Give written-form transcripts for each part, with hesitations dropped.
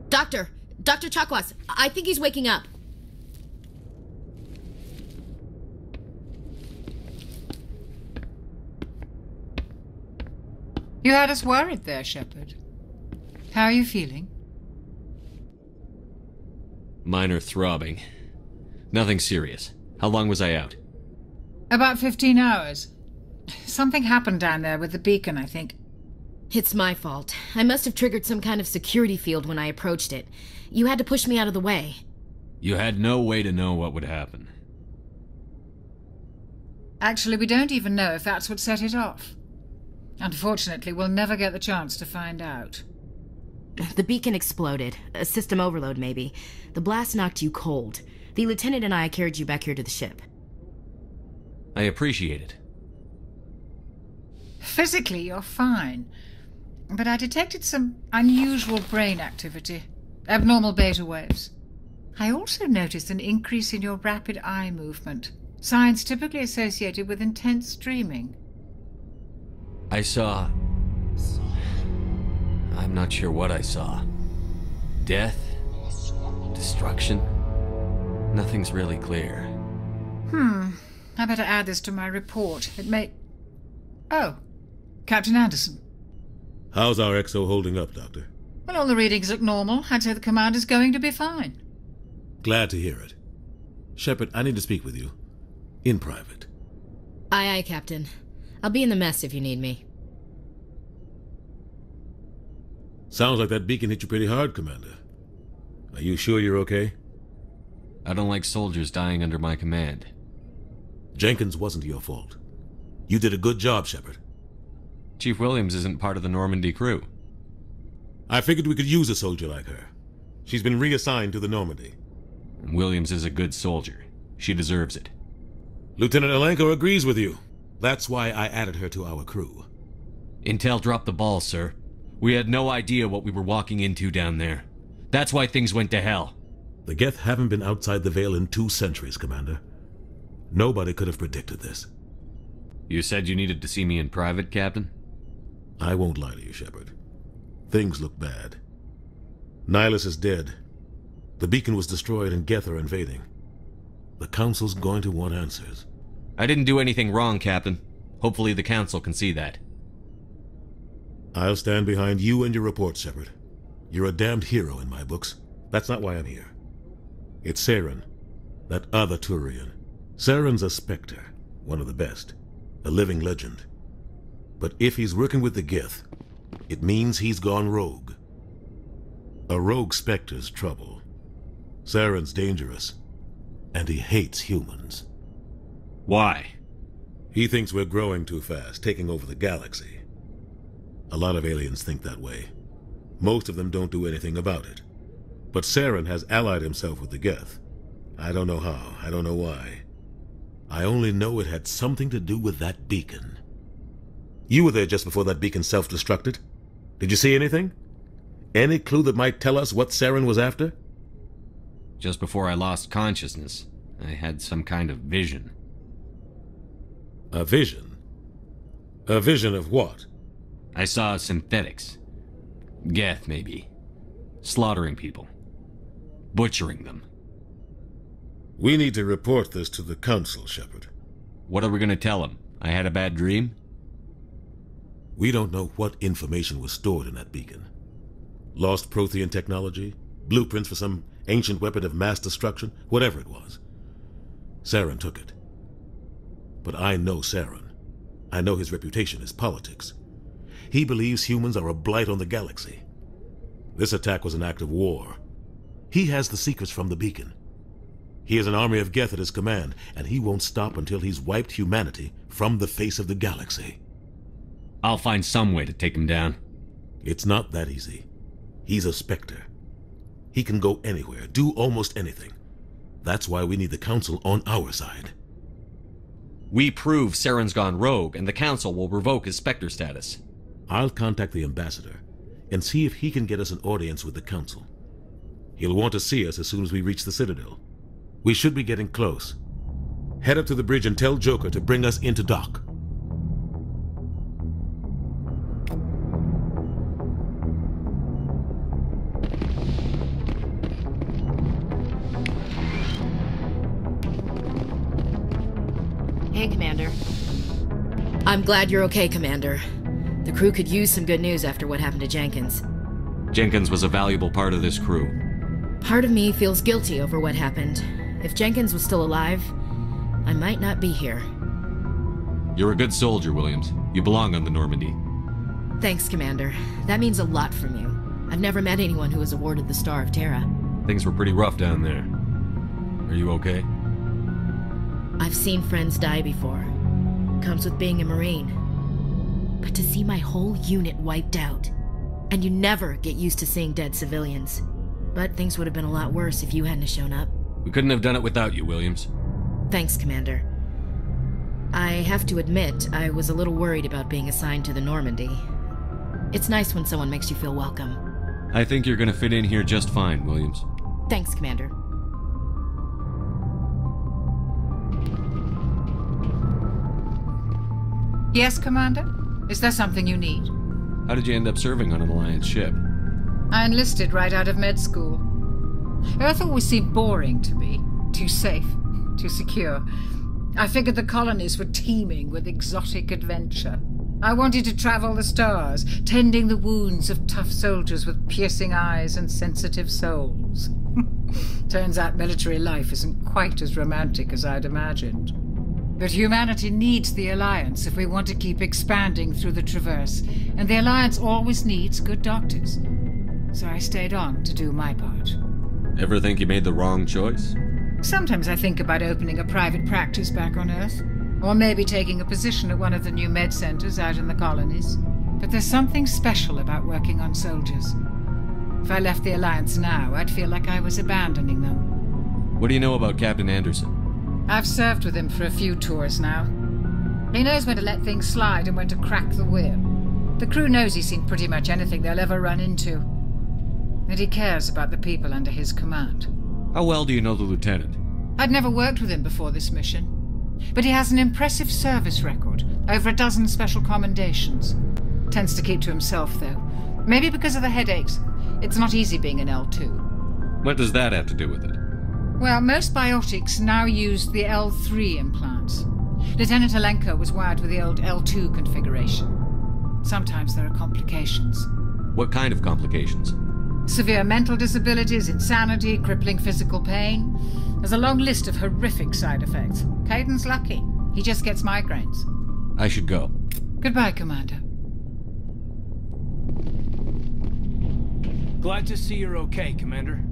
Dr. Chakwas, I think he's waking up. You had us worried there, Shepard. How are you feeling? Minor throbbing. Nothing serious. How long was I out? About 15 hours. Something happened down there with the beacon, I think. It's my fault. I must have triggered some kind of security field when I approached it. You had to push me out of the way. You had no way to know what would happen. Actually, we don't even know if that's what set it off. Unfortunately, we'll never get the chance to find out. The beacon exploded. A system overload, maybe. The blast knocked you cold. The lieutenant and I carried you back here to the ship. I appreciate it. Physically, you're fine. But I detected some unusual brain activity. Abnormal beta waves. I also noticed an increase in your rapid eye movement. Signs typically associated with intense dreaming. I saw... I'm not sure what I saw. Death? Destruction? Nothing's really clear. I better add this to my report. It may... Oh, Captain Anderson. How's our XO holding up, Doctor? Well, all the readings look normal. I'd say the commander's going to be fine. Glad to hear it. Shepard, I need to speak with you. In private. Aye, Captain. I'll be in the mess if you need me. Sounds like that beacon hit you pretty hard, Commander. Are you sure you're okay? I don't like soldiers dying under my command. Jenkins wasn't your fault. You did a good job, Shepard. Chief Williams isn't part of the Normandy crew. I figured we could use a soldier like her. She's been reassigned to the Normandy. Williams is a good soldier. She deserves it. Lieutenant Alenko agrees with you. That's why I added her to our crew. Intel dropped the ball, sir. We had no idea what we were walking into down there. That's why things went to hell. The Geth haven't been outside the Veil in 2 centuries, Commander. Nobody could have predicted this. You said you needed to see me in private, Captain? I won't lie to you, Shepard. Things look bad. Nihilus is dead. The beacon was destroyed and Geth are invading. The Council's going to want answers. I didn't do anything wrong, Captain. Hopefully the Council can see that. I'll stand behind you and your report, Shepard. You're a damned hero in my books. That's not why I'm here. It's Saren, that other Turian. Saren's a Spectre, one of the best, a living legend. But if he's working with the Geth, it means he's gone rogue. A rogue Spectre's trouble. Saren's dangerous, and he hates humans. Why? He thinks we're growing too fast, taking over the galaxy. A lot of aliens think that way. Most of them don't do anything about it. But Saren has allied himself with the Geth. I don't know how, I don't know why. I only know it had something to do with that beacon. You were there just before that beacon self-destructed. Did you see anything? Any clue that might tell us what Saren was after? Just before I lost consciousness, I had some kind of vision. A vision? A vision of what? I saw synthetics. Geth, maybe. Slaughtering people. Butchering them. We need to report this to the Council, Shepard. What are we going to tell them? I had a bad dream? We don't know what information was stored in that beacon. Lost Prothean technology? Blueprints for some ancient weapon of mass destruction? Whatever it was. Saren took it. But I know Saren. I know his reputation is politics. He believes humans are a blight on the galaxy. This attack was an act of war. He has the secrets from the beacon. He has an army of Geth at his command, and he won't stop until he's wiped humanity from the face of the galaxy. I'll find some way to take him down. It's not that easy. He's a Spectre. He can go anywhere, do almost anything. That's why we need the Council on our side. We prove Saren's gone rogue, and the Council will revoke his Spectre status. I'll contact the Ambassador and see if he can get us an audience with the Council. He'll want to see us as soon as we reach the Citadel. We should be getting close. Head up to the bridge and tell Joker to bring us into dock. Hey, Commander. I'm glad you're okay, Commander. The crew could use some good news after what happened to Jenkins. Jenkins was a valuable part of this crew. Part of me feels guilty over what happened. If Jenkins was still alive, I might not be here. You're a good soldier, Williams. You belong on the Normandy. Thanks, Commander. That means a lot from you. I've never met anyone who was awarded the Star of Terra. Things were pretty rough down there. Are you okay? I've seen friends die before. Comes with being a Marine. But to see my whole unit wiped out, and you never get used to seeing dead civilians. But things would have been a lot worse if you hadn't shown up. We couldn't have done it without you, Williams. Thanks, Commander. I have to admit, I was a little worried about being assigned to the Normandy. It's nice when someone makes you feel welcome. I think you're gonna fit in here just fine, Williams. Thanks, Commander. Yes, Commander? Is there something you need? How did you end up serving on an Alliance ship? I enlisted right out of med school. Earth always seemed boring to me. Too safe, too secure. I figured the colonies were teeming with exotic adventure. I wanted to travel the stars, tending the wounds of tough soldiers with piercing eyes and sensitive souls. Turns out military life isn't quite as romantic as I'd imagined. But humanity needs the Alliance if we want to keep expanding through the Traverse, and the Alliance always needs good doctors. So I stayed on to do my part. Ever think you made the wrong choice? Sometimes I think about opening a private practice back on Earth, or maybe taking a position at one of the new med centers out in the colonies. But there's something special about working on soldiers. If I left the Alliance now, I'd feel like I was abandoning them. What do you know about Captain Anderson? I've served with him for a few tours now. He knows when to let things slide and when to crack the whip. The crew knows he's seen pretty much anything they'll ever run into. And he cares about the people under his command. How well do you know the lieutenant? I'd never worked with him before this mission. But he has an impressive service record, over a dozen special commendations. Tends to keep to himself, though. Maybe because of the headaches. It's not easy being an L2. What does that have to do with it? Well, most biotics now use the L3 implants. Lieutenant Alenko was wired with the old L2 configuration. Sometimes there are complications. What kind of complications? Severe mental disabilities, insanity, crippling physical pain. There's a long list of horrific side effects. Caden's lucky. He just gets migraines. I should go. Goodbye, Commander. Glad to see you're okay, Commander.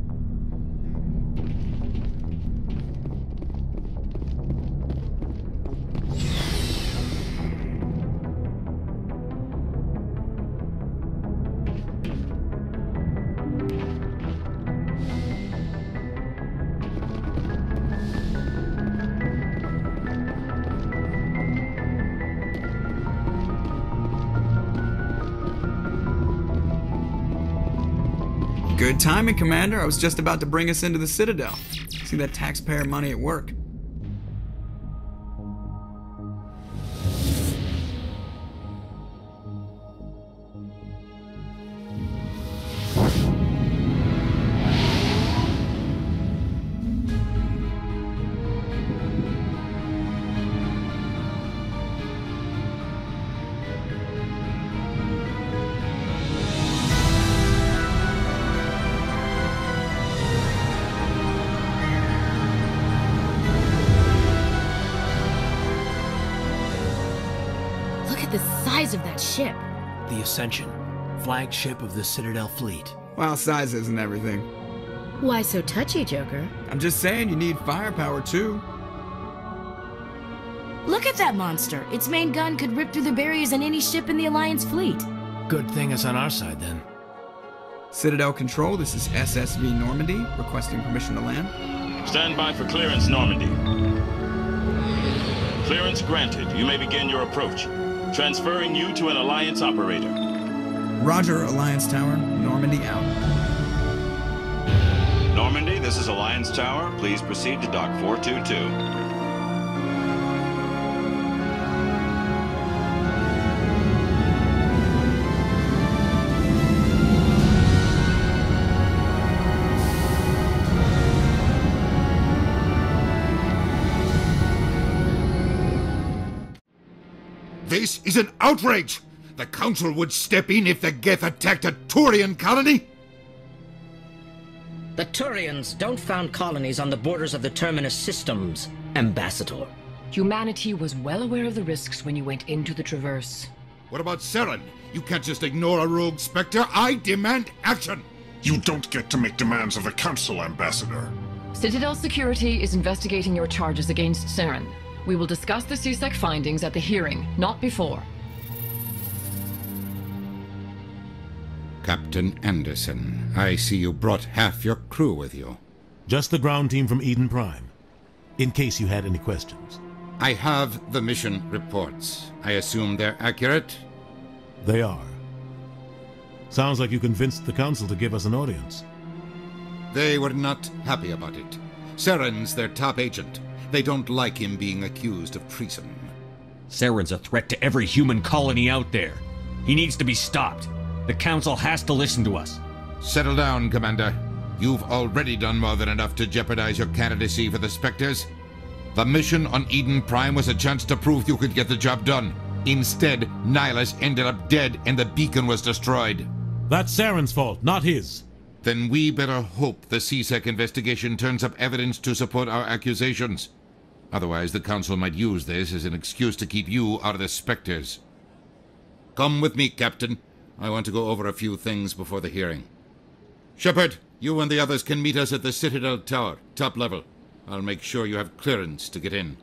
Good timing, Commander. I was just about to bring us into the Citadel. See that taxpayer money at work. The size of that ship. The Ascension, flagship of the Citadel fleet. Well, size isn't everything. Why so touchy, Joker? I'm just saying you need firepower, too. Look at that monster. Its main gun could rip through the barriers in any ship in the Alliance fleet. Good thing it's on our side, then. Citadel Control, this is SSV Normandy, requesting permission to land. Stand by for clearance, Normandy. Clearance granted. You may begin your approach. Transferring you to an Alliance operator. Roger, Alliance Tower. Normandy out. Normandy, this is Alliance Tower. Please proceed to Dock 422. This is an outrage! The Council would step in if the Geth attacked a Turian colony! The Turians don't found colonies on the borders of the Terminus systems, Ambassador. Humanity was well aware of the risks when you went into the Traverse. What about Saren? You can't just ignore a rogue Spectre. I demand action! You don't get to make demands of the Council, Ambassador. Citadel Security is investigating your charges against Saren. We will discuss the CSEC findings at the hearing, not before. Captain Anderson, I see you brought half your crew with you. Just the ground team from Eden Prime, in case you had any questions. I have the mission reports. I assume they're accurate? They are. Sounds like you convinced the Council to give us an audience. They were not happy about it. Saren's their top agent. They don't like him being accused of treason. Saren's a threat to every human colony out there. He needs to be stopped. The Council has to listen to us. Settle down, Commander. You've already done more than enough to jeopardize your candidacy for the Spectres. The mission on Eden Prime was a chance to prove you could get the job done. Instead, Nihilus ended up dead and the beacon was destroyed. That's Saren's fault, not his. Then we better hope the CSEC investigation turns up evidence to support our accusations. Otherwise, the Council might use this as an excuse to keep you out of the Spectres. Come with me, Captain. I want to go over a few things before the hearing. Shepard, you and the others can meet us at the Citadel Tower, top level. I'll make sure you have clearance to get in.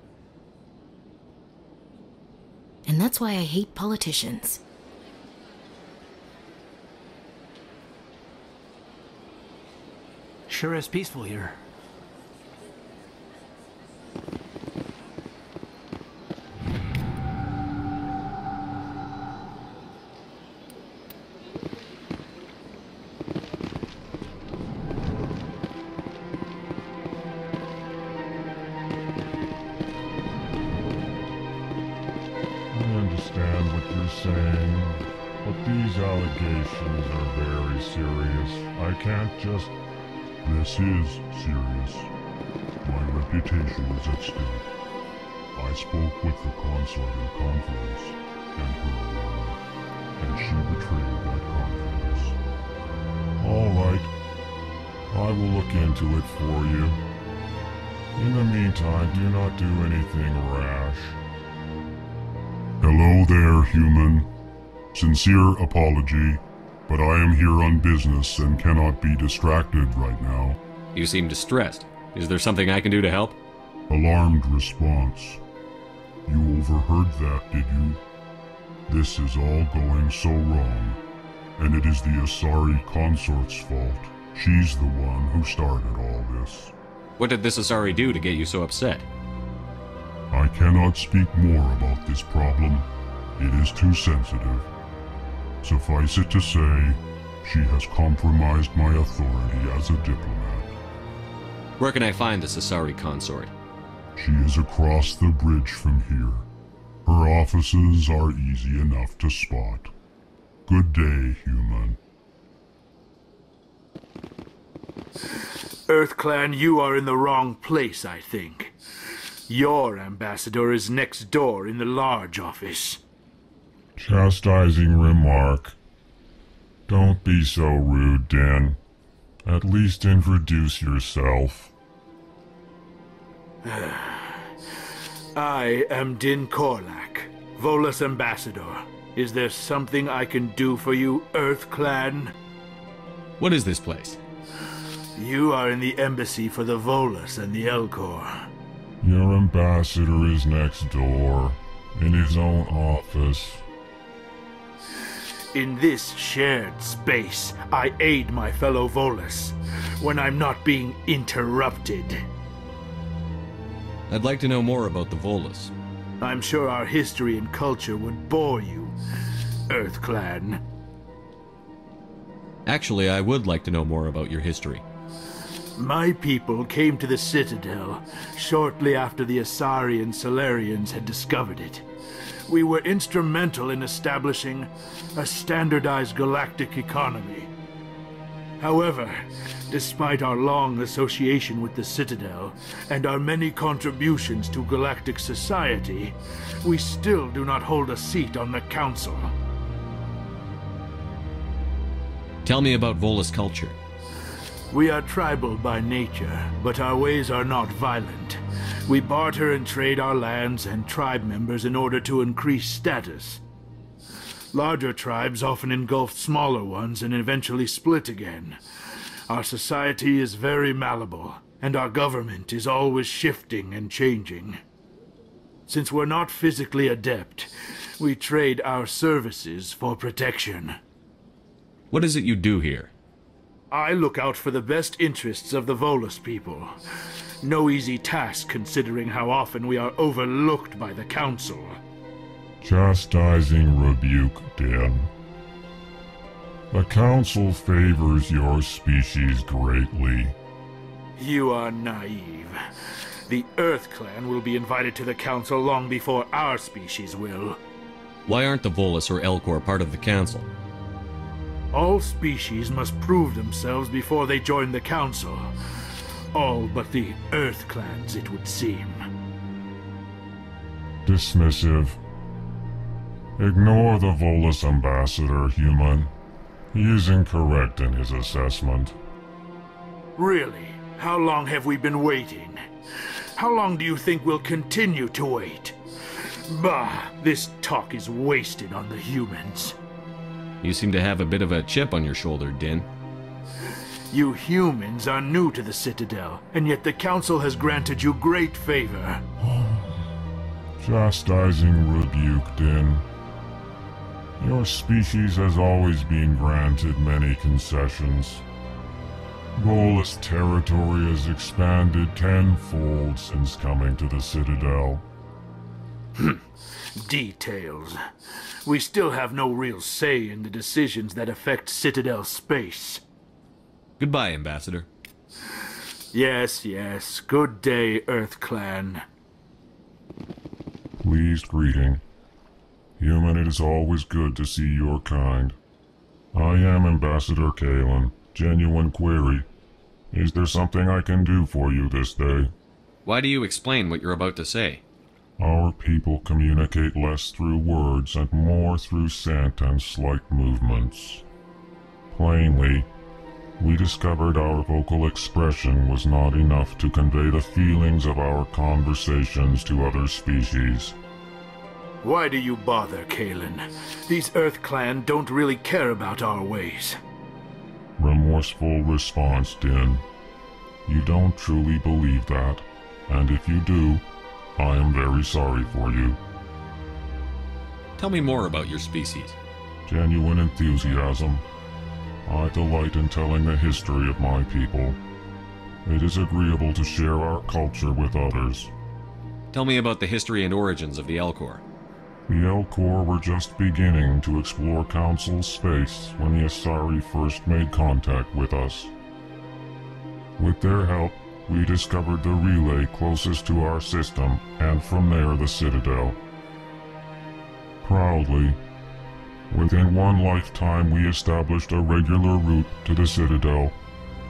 And that's why I hate politicians. Sure is peaceful here. Saying, but these allegations are very serious. I can't just... This is serious. My reputation is at stake. I spoke with the consort in confidence, and her alone, and she betrayed that confidence. All right. I will look into it for you. In the meantime, do not do anything rash. Hello there, human. Sincere apology, but I am here on business and cannot be distracted right now. You seem distressed. Is there something I can do to help? Alarmed response. You overheard that, did you? This is all going so wrong, and it is the Asari consort's fault. She's the one who started all this. What did this Asari do to get you so upset? I cannot speak more about this problem. It is too sensitive. Suffice it to say, she has compromised my authority as a diplomat. Where can I find this Asari consort? She is across the bridge from here. Her offices are easy enough to spot. Good day, human. EarthClan, you are in the wrong place, I think. Your ambassador is next door in the large office. Chastising remark. Don't be so rude, Dan. At least introduce yourself. I am Din Korlak, Volus ambassador. Is there something I can do for you, EarthClan? What is this place? You are in the embassy for the Volus and the Elcor. Your ambassador is next door, in his own office. In this shared space, I aid my fellow Volus when I'm not being interrupted. I'd like to know more about the Volus. I'm sure our history and culture would bore you, EarthClan. Actually, I would like to know more about your history. My people came to the Citadel shortly after the Asari and Solarians had discovered it. We were instrumental in establishing a standardized galactic economy. However, despite our long association with the Citadel and our many contributions to galactic society, we still do not hold a seat on the Council. Tell me about Volus culture. We are tribal by nature, but our ways are not violent. We barter and trade our lands and tribe members in order to increase status. Larger tribes often engulf smaller ones and eventually split again. Our society is very malleable, and our government is always shifting and changing. Since we're not physically adept, we trade our services for protection. What is it you do here? I look out for the best interests of the Volus people. No easy task considering how often we are overlooked by the Council. Chastising rebuke, Den. The Council favors your species greatly. You are naive. The Earth Clan will be invited to the Council long before our species will. Why aren't the Volus or Elcor part of the Council? All species must prove themselves before they join the Council. All but the Earth Clans, it would seem. Dismissive. Ignore the Volus ambassador, human. He is incorrect in his assessment. Really? How long have we been waiting? How long do you think we'll continue to wait? Bah, this talk is wasted on the humans. You seem to have a bit of a chip on your shoulder, Din. You humans are new to the Citadel, and yet the Council has granted you great favor. Chastising rebuke, Din. Your species has always been granted many concessions. Volus territory has expanded tenfold since coming to the Citadel. Details. We still have no real say in the decisions that affect Citadel space. Goodbye, Ambassador. Yes, yes. Good day, Earth Clan. Pleased greeting. Human, it is always good to see your kind. I am Ambassador Kalen. Genuine query. Is there something I can do for you this day? Why do you explain what you're about to say? Our people communicate less through words and more through scent and slight movements. Plainly, we discovered our vocal expression was not enough to convey the feelings of our conversations to other species. Why do you bother, Kalen? These Earth Clan don't really care about our ways. Remorseful response, Din. You don't truly believe that, and if you do, I am very sorry for you. Tell me more about your species. Genuine enthusiasm. I delight in telling the history of my people. It is agreeable to share our culture with others. Tell me about the history and origins of the Elcor. The Elcor were just beginning to explore Council space when the Asari first made contact with us. With their help, we discovered the relay closest to our system, and from there the Citadel. Proudly, within one lifetime we established a regular route to the Citadel,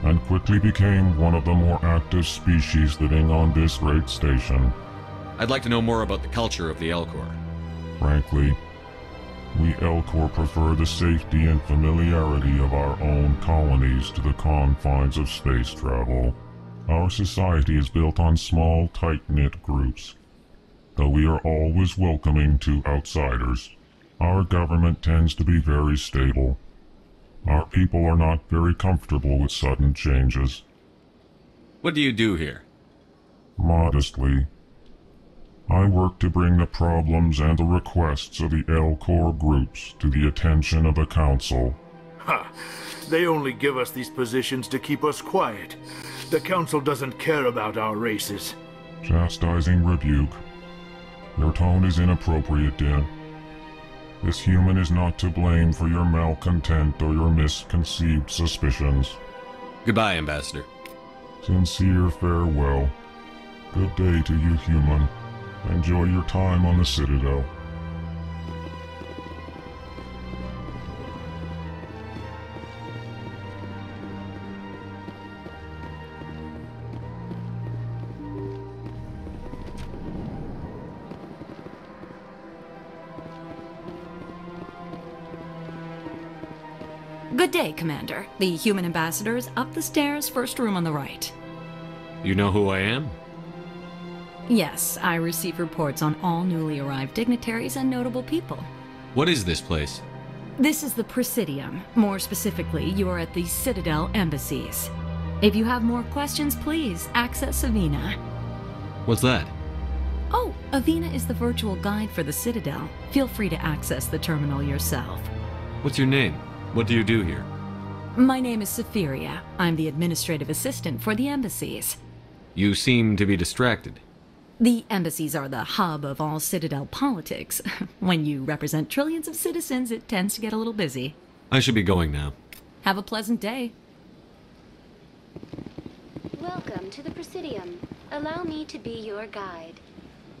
and quickly became one of the more active species living on this great station. I'd like to know more about the culture of the Elcor. Frankly, we Elcor prefer the safety and familiarity of our own colonies to the confines of space travel. Our society is built on small, tight-knit groups. Though we are always welcoming to outsiders, our government tends to be very stable. Our people are not very comfortable with sudden changes. What do you do here? Modestly, I work to bring the problems and the requests of the Elcor groups to the attention of the Council. Ha! They only give us these positions to keep us quiet. The Council doesn't care about our races. Chastising rebuke. Your tone is inappropriate, Din. This human is not to blame for your malcontent or your misconceived suspicions. Goodbye, Ambassador. Sincere farewell. Good day to you, human. Enjoy your time on the Citadel. Good day, Commander. The human ambassador is up the stairs, first room on the right. You know who I am? Yes, I receive reports on all newly arrived dignitaries and notable people. What is this place? This is the Presidium. More specifically, you are at the Citadel embassies. If you have more questions, please access Avina. What's that? Oh, Avina is the virtual guide for the Citadel. Feel free to access the terminal yourself. What's your name? What do you do here? My name is Safiria. I'm the administrative assistant for the embassies. You seem to be distracted. The embassies are the hub of all Citadel politics. When you represent trillions of citizens, it tends to get a little busy. I should be going now. Have a pleasant day. Welcome to the Presidium. Allow me to be your guide.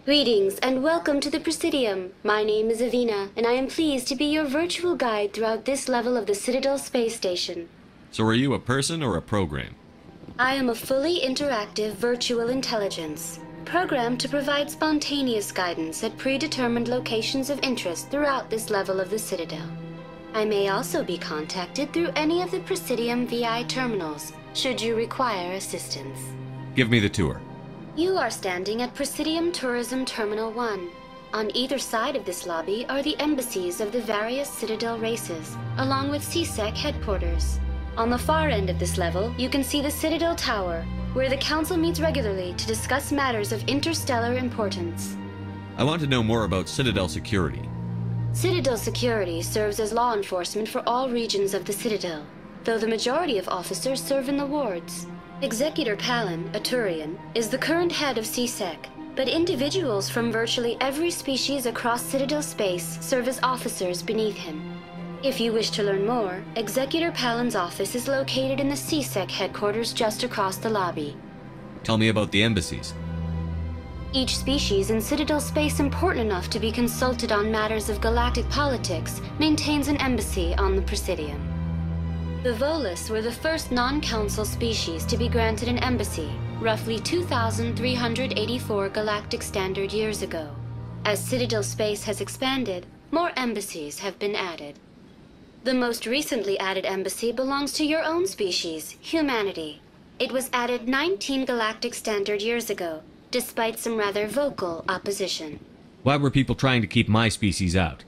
Greetings and welcome to the Presidium. My name is Avina, and I am pleased to be your virtual guide throughout this level of the Citadel space station. So are you a person or a program? I am a fully interactive virtual intelligence, programmed to provide spontaneous guidance at predetermined locations of interest throughout this level of the Citadel. I may also be contacted through any of the Presidium VI terminals, should you require assistance. Give me the tour. You are standing at Presidium Tourism Terminal 1. On either side of this lobby are the embassies of the various Citadel races, along with CSEC headquarters. On the far end of this level, you can see the Citadel Tower, where the Council meets regularly to discuss matters of interstellar importance. I want to know more about Citadel security. Citadel security serves as law enforcement for all regions of the Citadel, though the majority of officers serve in the wards. Executor Palin, a Turian, is the current head of CSEC, but individuals from virtually every species across Citadel space serve as officers beneath him. If you wish to learn more, Executor Palin's office is located in the CSEC headquarters just across the lobby. Tell me about the embassies. Each species in Citadel space important enough to be consulted on matters of galactic politics maintains an embassy on the Presidium. The Volus were the first non-council species to be granted an embassy, roughly 2,384 galactic standard years ago. As Citadel space has expanded, more embassies have been added. The most recently added embassy belongs to your own species, humanity. It was added 19 galactic standard years ago, despite some rather vocal opposition. Why were people trying to keep my species out?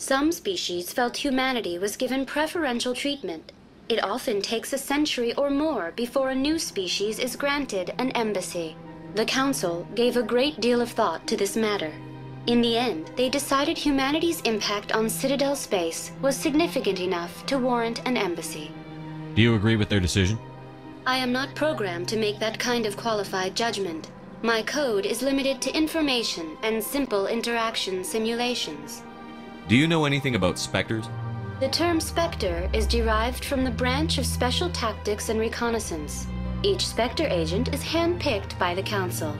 Some species felt humanity was given preferential treatment. It often takes a century or more before a new species is granted an embassy. The Council gave a great deal of thought to this matter. In the end, they decided humanity's impact on Citadel space was significant enough to warrant an embassy. Do you agree with their decision? I am not programmed to make that kind of qualified judgment. My code is limited to information and simple interaction simulations. Do you know anything about specters? The term Spectre is derived from the branch of Special Tactics and Reconnaissance. Each Spectre agent is handpicked by the Council.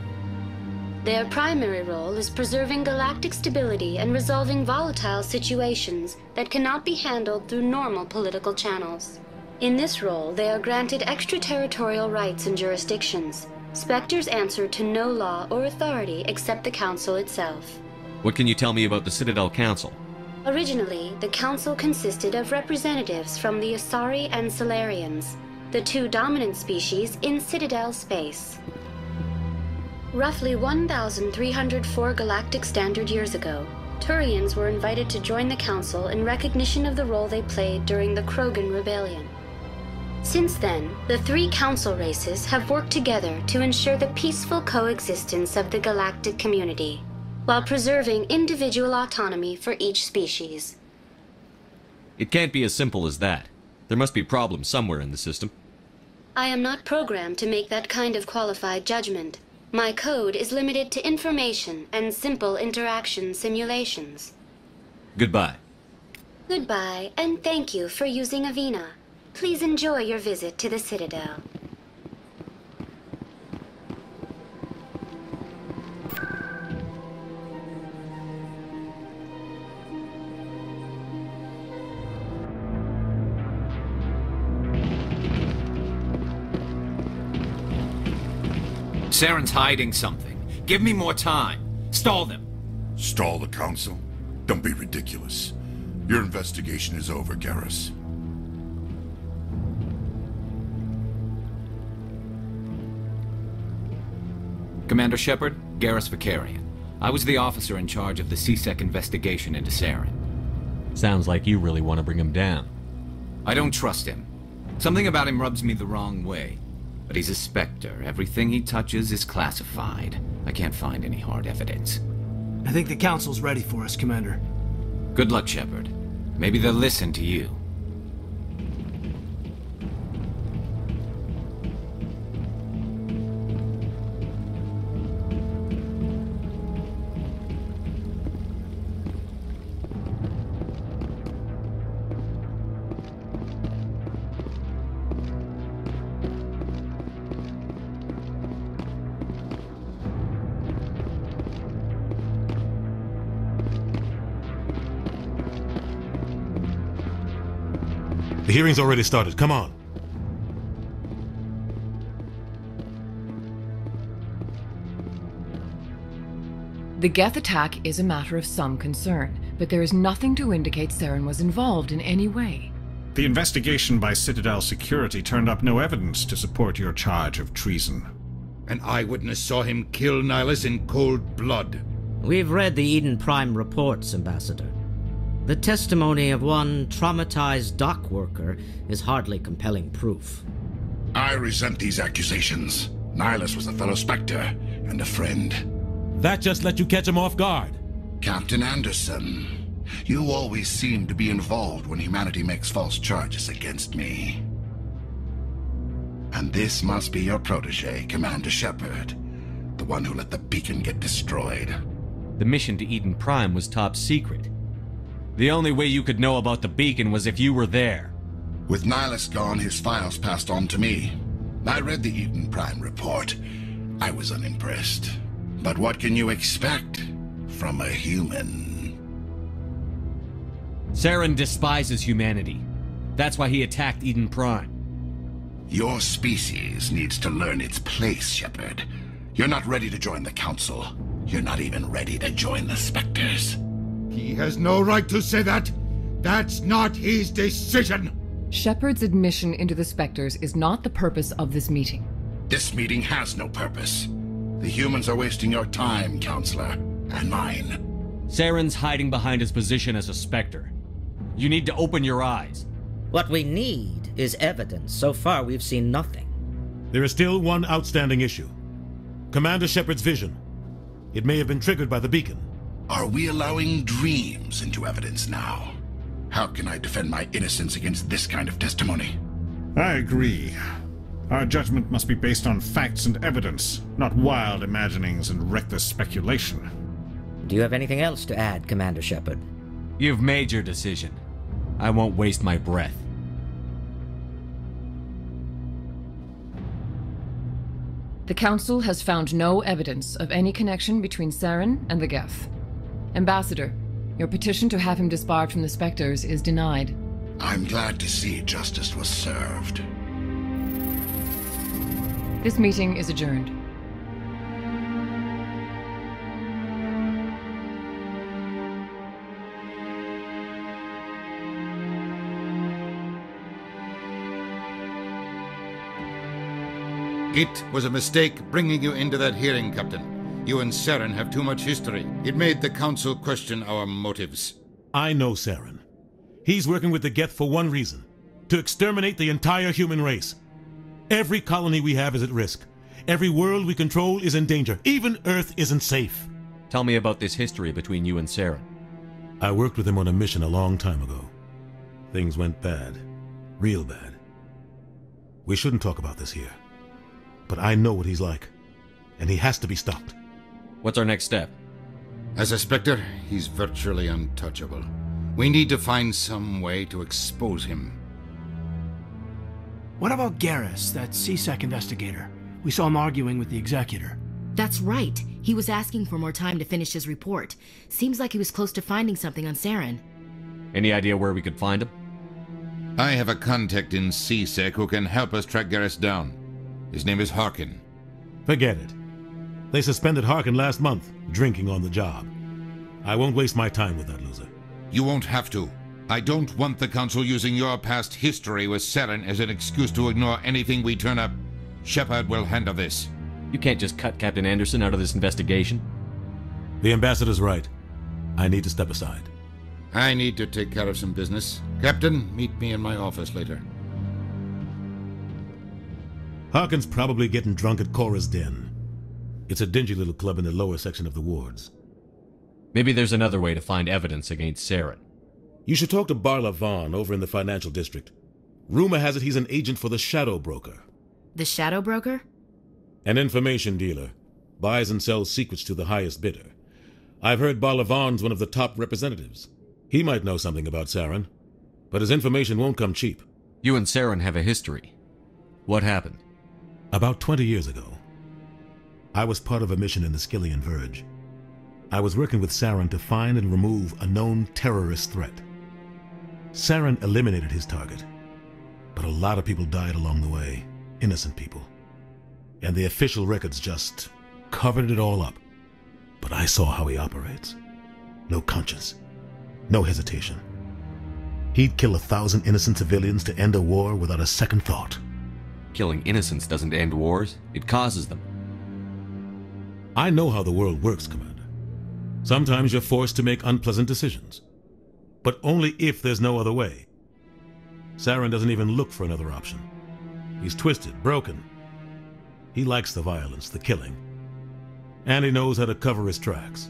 Their primary role is preserving galactic stability and resolving volatile situations that cannot be handled through normal political channels. In this role, they are granted extraterritorial rights and jurisdictions. Spectres answer to no law or authority except the Council itself. What can you tell me about the Citadel Council? Originally, the Council consisted of representatives from the Asari and Solarians, the two dominant species in Citadel space. Roughly 1,304 galactic standard years ago, Turians were invited to join the Council in recognition of the role they played during the Krogan Rebellion. Since then, the three Council races have worked together to ensure the peaceful coexistence of the galactic community, while preserving individual autonomy for each species. It can't be as simple as that. There must be problems somewhere in the system. I am not programmed to make that kind of qualified judgment. My code is limited to information and simple interaction simulations. Goodbye. Goodbye, and thank you for using Avina. Please enjoy your visit to the Citadel. Saren's hiding something. Give me more time. Stall them. Stall the Council? Don't be ridiculous. Your investigation is over, Garrus. Commander Shepard, Garrus Vicarian. I was the officer in charge of the CSEC investigation into Saren. Sounds like you really want to bring him down. I don't trust him. Something about him rubs me the wrong way. But he's a Spectre. Everything he touches is classified. I can't find any hard evidence. I think the Council's ready for us, Commander. Good luck, Shepard. Maybe they'll listen to you. The hearing's already started. Come on. The Geth attack is a matter of some concern, but there is nothing to indicate Saren was involved in any way. The investigation by Citadel security turned up no evidence to support your charge of treason. An eyewitness saw him kill Nihilus in cold blood. We've read the Eden Prime reports, Ambassador. The testimony of one traumatized dock worker is hardly compelling proof. I resent these accusations. Nihilus was a fellow Spectre and a friend. That just let you catch him off guard. Captain Anderson, you always seem to be involved when humanity makes false charges against me. And this must be your protege, Commander Shepard, the one who let the beacon get destroyed. The mission to Eden Prime was top secret. The only way you could know about the beacon was if you were there. With Nihilus gone, his files passed on to me. I read the Eden Prime report. I was unimpressed. But what can you expect from a human? Saren despises humanity. That's why he attacked Eden Prime. Your species needs to learn its place, Shepard. You're not ready to join the Council. You're not even ready to join the Spectres. He has no right to say that. That's not his decision. Shepard's admission into the Spectres is not the purpose of this meeting. This meeting has no purpose. The humans are wasting your time, Counselor, and mine. Saren's hiding behind his position as a Spectre. You need to open your eyes. What we need is evidence. So far, we've seen nothing. There is still one outstanding issue. Commander Shepard's vision. It may have been triggered by the beacon. Are we allowing dreams into evidence now? How can I defend my innocence against this kind of testimony? I agree. Our judgment must be based on facts and evidence, not wild imaginings and reckless speculation. Do you have anything else to add, Commander Shepard? You've made your decision. I won't waste my breath. The Council has found no evidence of any connection between Saren and the Geth. Ambassador, your petition to have him disbarred from the Spectres is denied. I'm glad to see justice was served. This meeting is adjourned. It was a mistake bringing you into that hearing, Captain. You and Saren have too much history. It made the Council question our motives. I know Saren. He's working with the Geth for one reason. To exterminate the entire human race. Every colony we have is at risk. Every world we control is in danger. Even Earth isn't safe. Tell me about this history between you and Saren. I worked with him on a mission a long time ago. Things went bad. Real bad. We shouldn't talk about this here. But I know what he's like. And he has to be stopped. What's our next step? As a Spectre, he's virtually untouchable. We need to find some way to expose him. What about Garrus, that CSEC investigator? We saw him arguing with the Executor. That's right. He was asking for more time to finish his report. Seems like he was close to finding something on Saren. Any idea where we could find him? I have a contact in CSEC who can help us track Garrus down. His name is Harkin. Forget it. They suspended Harkin last month, drinking on the job. I won't waste my time with that loser. You won't have to. I don't want the Council using your past history with Saren as an excuse to ignore anything we turn up. Shepard will handle this. You can't just cut Captain Anderson out of this investigation. The ambassador's right. I need to step aside. I need to take care of some business. Captain, meet me in my office later. Harkin's probably getting drunk at Cora's Den. It's a dingy little club in the lower section of the wards. Maybe there's another way to find evidence against Saren. You should talk to Barla Vaughn over in the financial district. Rumor has it he's an agent for the Shadow Broker. The Shadow Broker? An information dealer. Buys and sells secrets to the highest bidder. I've heard Barla Vaughn's one of the top representatives. He might know something about Saren, but his information won't come cheap. You and Saren have a history. What happened? About 20 years ago, I was part of a mission in the Skillian Verge. I was working with Saren to find and remove a known terrorist threat. Saren eliminated his target, but a lot of people died along the way, innocent people. And the official records just covered it all up. But I saw how he operates. No conscience, no hesitation. He'd kill 1,000 innocent civilians to end a war without a second thought. Killing innocents doesn't end wars, it causes them. I know how the world works, Commander. Sometimes you're forced to make unpleasant decisions, but only if there's no other way. Saren doesn't even look for another option. He's twisted, broken. He likes the violence, the killing, and he knows how to cover his tracks.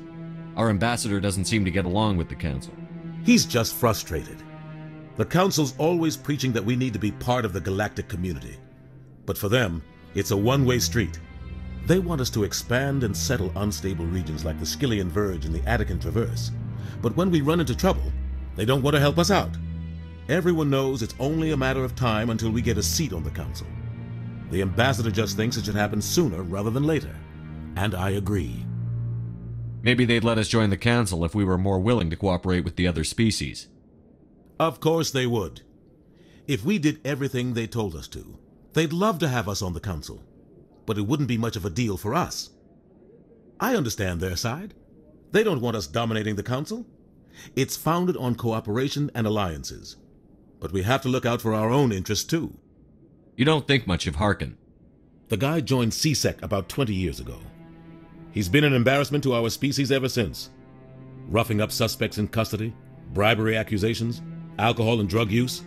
Our ambassador doesn't seem to get along with the Council. He's just frustrated. The Council's always preaching that we need to be part of the galactic community, but for them, it's a one-way street. They want us to expand and settle unstable regions like the Skillian Verge and the Attican Traverse. But when we run into trouble, they don't want to help us out. Everyone knows it's only a matter of time until we get a seat on the Council. The ambassador just thinks it should happen sooner rather than later. And I agree. Maybe they'd let us join the Council if we were more willing to cooperate with the other species. Of course they would. If we did everything they told us to, they'd love to have us on the Council. But it wouldn't be much of a deal for us. I understand their side. They don't want us dominating the Council. It's founded on cooperation and alliances. But we have to look out for our own interests, too. You don't think much of Harkin. The guy joined CSEC about 20 years ago. He's been an embarrassment to our species ever since. Roughing up suspects in custody, bribery accusations, alcohol and drug use.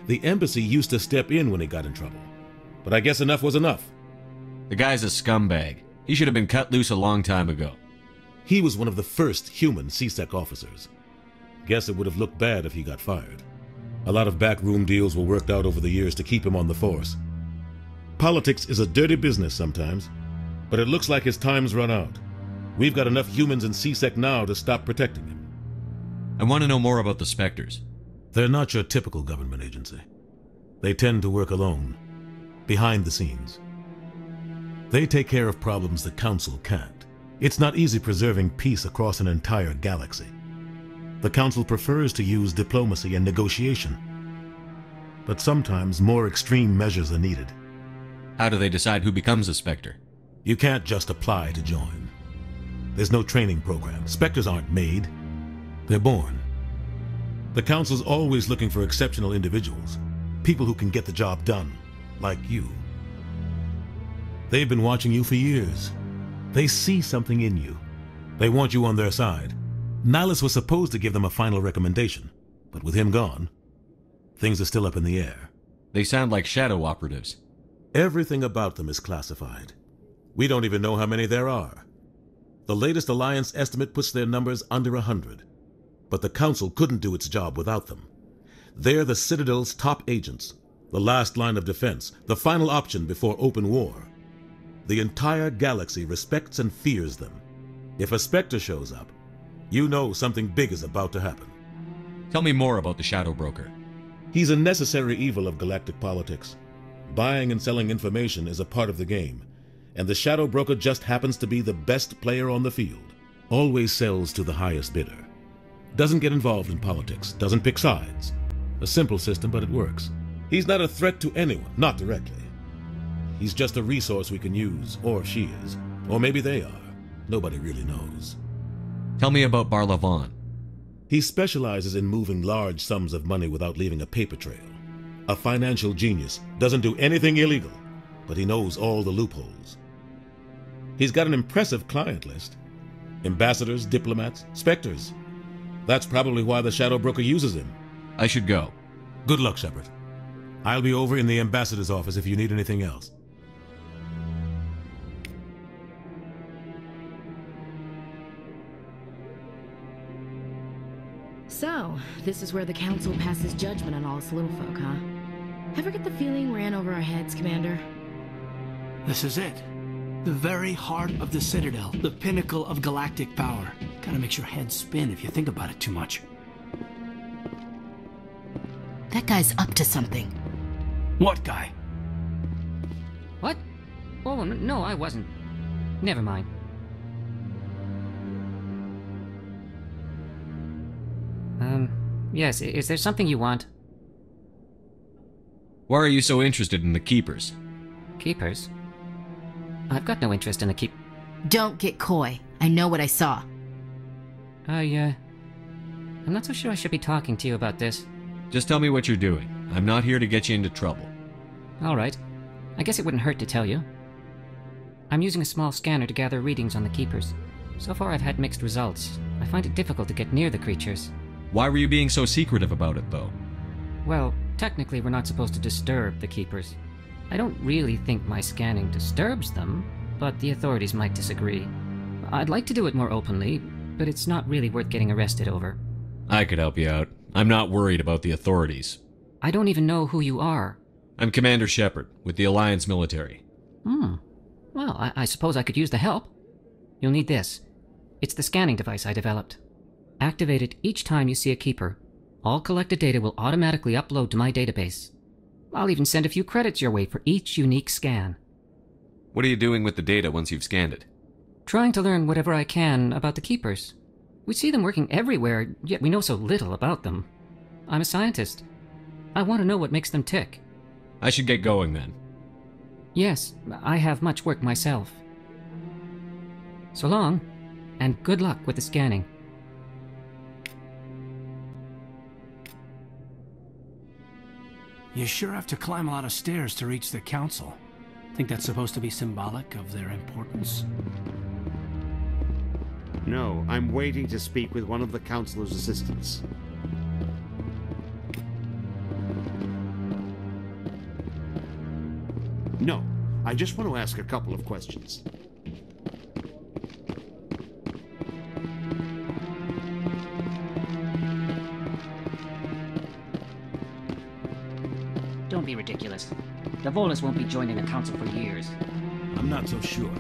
The embassy used to step in when he got in trouble. But I guess enough was enough. The guy's a scumbag. He should have been cut loose a long time ago. He was one of the first human CSEC officers. Guess it would have looked bad if he got fired. A lot of backroom deals were worked out over the years to keep him on the force. Politics is a dirty business sometimes, but it looks like his time's run out. We've got enough humans in CSEC now to stop protecting him. I want to know more about the Spectres. They're not your typical government agency. They tend to work alone, behind the scenes. They take care of problems the Council can't. It's not easy preserving peace across an entire galaxy. The Council prefers to use diplomacy and negotiation. But sometimes more extreme measures are needed. How do they decide who becomes a Spectre? You can't just apply to join. There's no training program. Spectres aren't made. They're born. The Council's always looking for exceptional individuals. People who can get the job done, like you. They've been watching you for years. They see something in you. They want you on their side. Nihilus was supposed to give them a final recommendation, but with him gone, things are still up in the air. They sound like shadow operatives. Everything about them is classified. We don't even know how many there are. The latest Alliance estimate puts their numbers under 100. But the Council couldn't do its job without them. They're the Citadel's top agents, the last line of defense, the final option before open war. The entire galaxy respects and fears them. If a Spectre shows up, you know something big is about to happen. Tell me more about the Shadow Broker. He's a necessary evil of galactic politics. Buying and selling information is a part of the game, and the Shadow Broker just happens to be the best player on the field. Always sells to the highest bidder. Doesn't get involved in politics, doesn't pick sides. A simple system, but it works. He's not a threat to anyone, not directly. He's just a resource we can use, or she is. Or maybe they are. Nobody really knows. Tell me about Barla Vaughn. He specializes in moving large sums of money without leaving a paper trail. A financial genius, doesn't do anything illegal, but he knows all the loopholes. He's got an impressive client list. Ambassadors, diplomats, specters. That's probably why the Shadow Broker uses him. I should go. Good luck, Shepard. I'll be over in the ambassador's office if you need anything else. So, this is where the Council passes judgment on all us little folk, huh? Ever get the feeling we're in over our heads, Commander? This is it. The very heart of the Citadel, the pinnacle of galactic power. Kinda makes your head spin if you think about it too much. That guy's up to something. What guy? What? Oh, no, I wasn't. Never mind. Yes, is there something you want? Why are you so interested in the Keepers? Keepers? I've got no interest in the Don't get coy. I know what I saw. I'm not so sure I should be talking to you about this. Just tell me what you're doing. I'm not here to get you into trouble. All right. I guess it wouldn't hurt to tell you. I'm using a small scanner to gather readings on the Keepers. So far I've had mixed results. I find it difficult to get near the creatures. Why were you being so secretive about it, though? Well, technically we're not supposed to disturb the Keepers. I don't really think my scanning disturbs them, but the authorities might disagree. I'd like to do it more openly, but it's not really worth getting arrested over. I could help you out. I'm not worried about the authorities. I don't even know who you are. I'm Commander Shepard, with the Alliance military. Well, I suppose I could use the help. You'll need this. It's the scanning device I developed. Activate it each time you see a Keeper. All collected data will automatically upload to my database. I'll even send a few credits your way for each unique scan. What are you doing with the data once you've scanned it? Trying to learn whatever I can about the Keepers. We see them working everywhere, yet we know so little about them. I'm a scientist. I want to know what makes them tick. I should get going then. Yes, I have much work myself. So long, and good luck with the scanning. You sure have to climb a lot of stairs to reach the Council. Think that's supposed to be symbolic of their importance? No, I'm waiting to speak with one of the Councilor's assistants. No, I just want to ask a couple of questions. Don't be ridiculous. The Volus won't be joining the Council for years. I'm not so sure.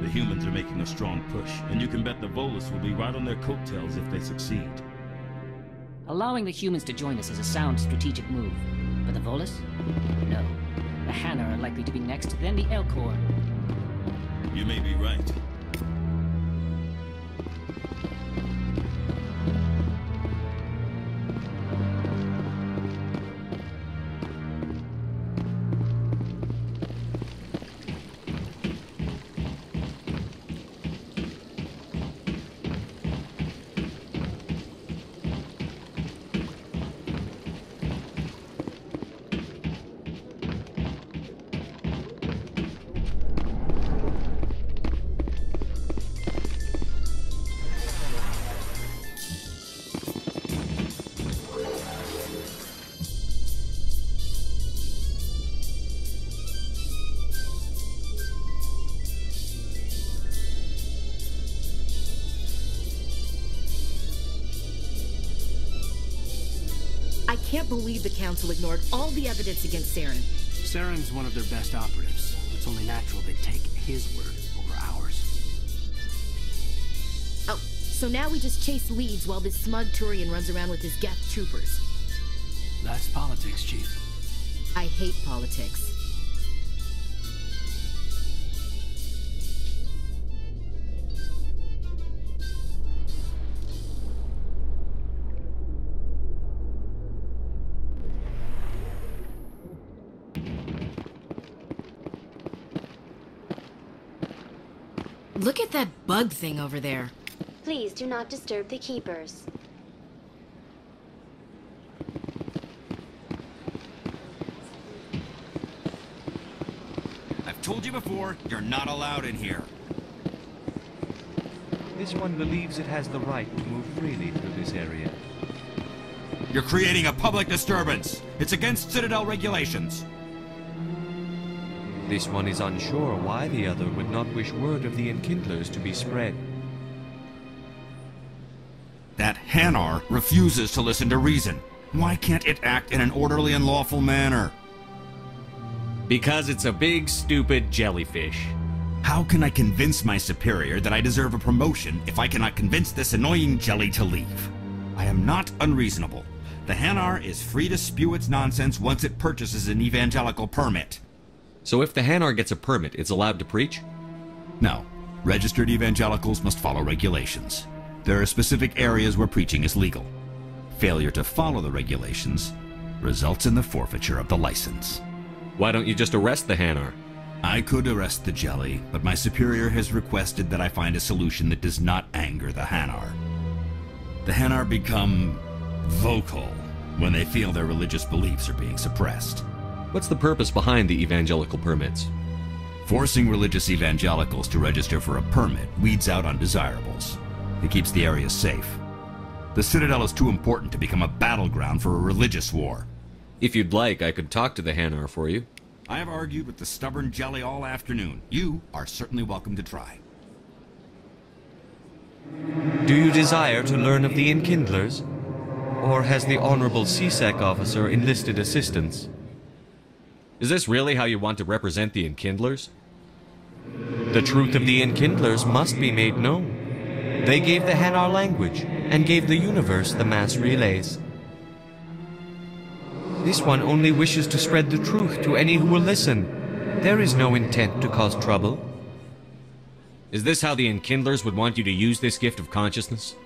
The humans are making a strong push, and you can bet the Volus will be right on their coattails if they succeed. Allowing the humans to join us is a sound strategic move. But the Volus? No. The Hanna are likely to be next, then the Elcor. You may be right. I can't believe the Council ignored all the evidence against Saren. Saren's one of their best operatives. It's only natural they'd take his word over ours. Oh, so now we just chase leads while this smug Turian runs around with his Geth troopers. That's politics, Chief. I hate politics. Look at that bug thing over there. Please do not disturb the Keepers. I've told you before, you're not allowed in here. This one believes it has the right to move freely through this area. You're creating a public disturbance. It's against Citadel regulations. This one is unsure why the other would not wish word of the Enkindlers to be spread. That Hanar refuses to listen to reason. Why can't it act in an orderly and lawful manner? Because it's a big, stupid jellyfish. How can I convince my superior that I deserve a promotion if I cannot convince this annoying jelly to leave? I am not unreasonable. The Hanar is free to spew its nonsense once it purchases an evangelical permit. So if the Hanar gets a permit, it's allowed to preach? No. Registered evangelicals must follow regulations. There are specific areas where preaching is legal. Failure to follow the regulations results in the forfeiture of the license. Why don't you just arrest the Hanar? I could arrest the jelly, but my superior has requested that I find a solution that does not anger the Hanar. The Hanar become vocal when they feel their religious beliefs are being suppressed. What's the purpose behind the evangelical permits? Forcing religious evangelicals to register for a permit weeds out undesirables. It keeps the area safe. The Citadel is too important to become a battleground for a religious war. If you'd like, I could talk to the Hanar for you. I have argued with the stubborn jelly all afternoon. You are certainly welcome to try. Do you desire to learn of the Enkindlers? Or has the Honorable CSEC officer enlisted assistance? Is this really how you want to represent the Enkindlers? The truth of the Enkindlers must be made known. They gave the Hanar language, and gave the universe the mass relays. This one only wishes to spread the truth to any who will listen. There is no intent to cause trouble. Is this how the Enkindlers would want you to use this gift of consciousness?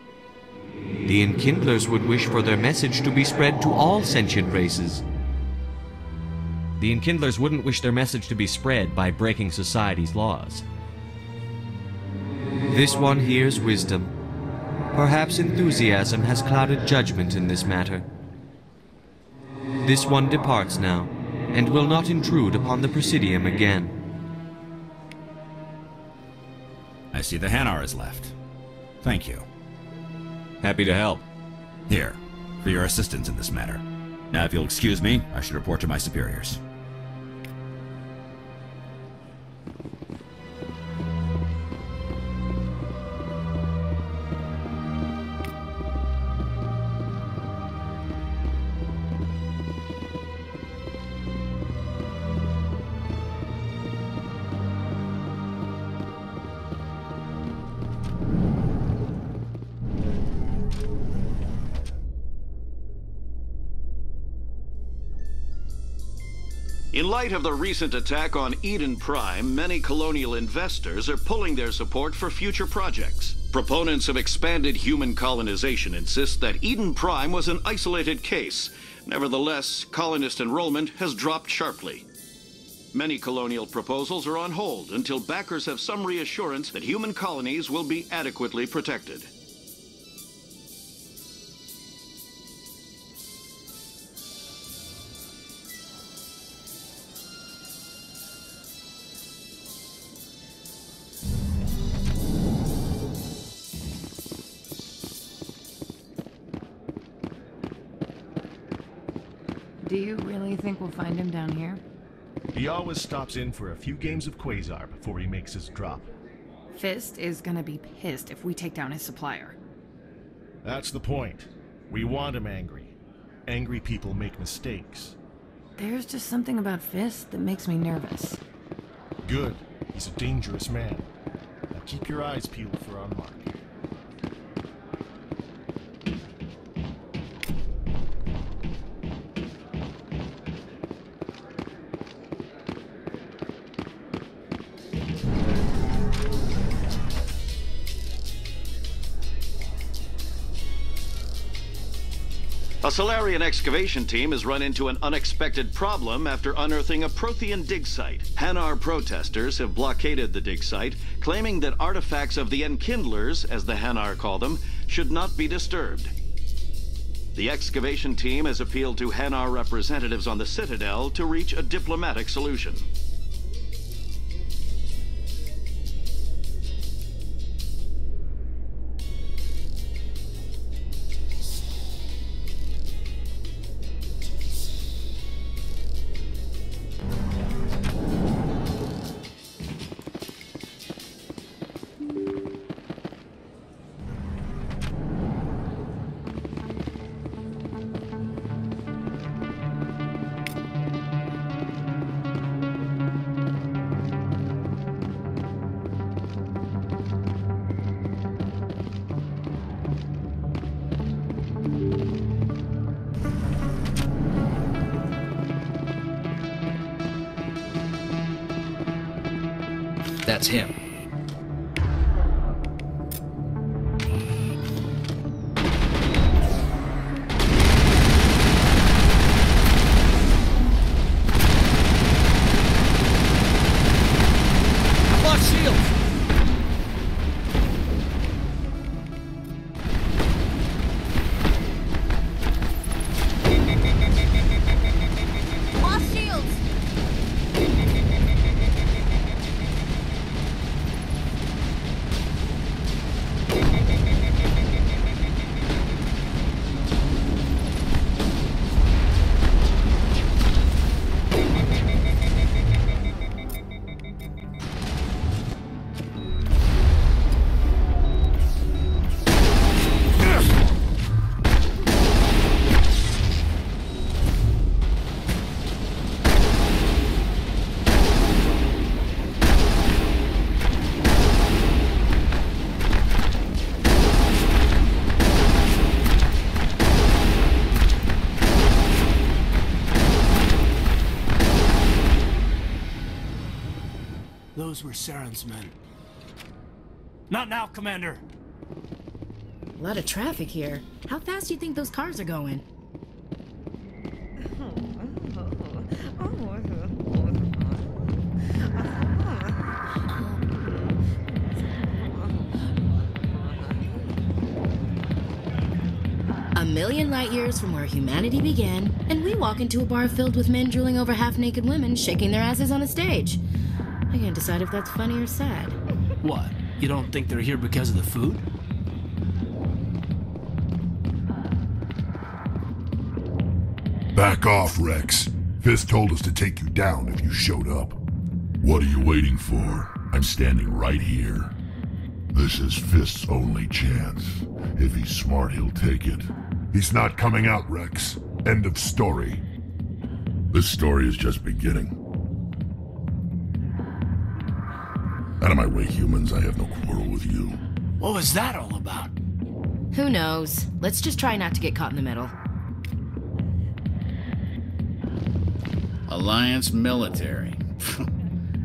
The Enkindlers would wish for their message to be spread to all sentient races. The Enkindlers wouldn't wish their message to be spread by breaking society's laws. This one hears wisdom. Perhaps enthusiasm has clouded judgment in this matter. This one departs now, and will not intrude upon the Presidium again. I see the Hanar is left. Thank you. Happy to help. Here, for your assistance in this matter. Now, if you'll excuse me, I should report to my superiors. In light of the recent attack on Eden Prime, many colonial investors are pulling their support for future projects. Proponents of expanded human colonization insist that Eden Prime was an isolated case. Nevertheless, colonist enrollment has dropped sharply. Many colonial proposals are on hold until backers have some reassurance that human colonies will be adequately protected. Do you really think we'll find him down here? He always stops in for a few games of Quasar before he makes his drop. Fist is gonna be pissed if we take down his supplier. That's the point. We want him angry. Angry people make mistakes. There's just something about Fist that makes me nervous. Good. He's a dangerous man. Now keep your eyes peeled for our mark. A Solarian excavation team has run into an unexpected problem after unearthing a Prothean dig site. Hanar protesters have blockaded the dig site, claiming that artifacts of the Enkindlers, as the Hanar call them, should not be disturbed. The excavation team has appealed to Hanar representatives on the Citadel to reach a diplomatic solution. That's him. I've lost shields! Lost shields! Those were Saren's men. Not now, Commander! A lot of traffic here. How fast do you think those cars are going? A million light years from where humanity began, and we walk into a bar filled with men drooling over half-naked women shaking their asses on a stage. I can't decide if that's funny or sad. What? You don't think they're here because of the food? Back off, Rex. Fist told us to take you down if you showed up. What are you waiting for? I'm standing right here. This is Fist's only chance. If he's smart, he'll take it. He's not coming out, Rex. End of story. This story is just beginning. Out of my way, humans. I have no quarrel with you. What was that all about? Who knows? Let's just try not to get caught in the middle. Alliance military.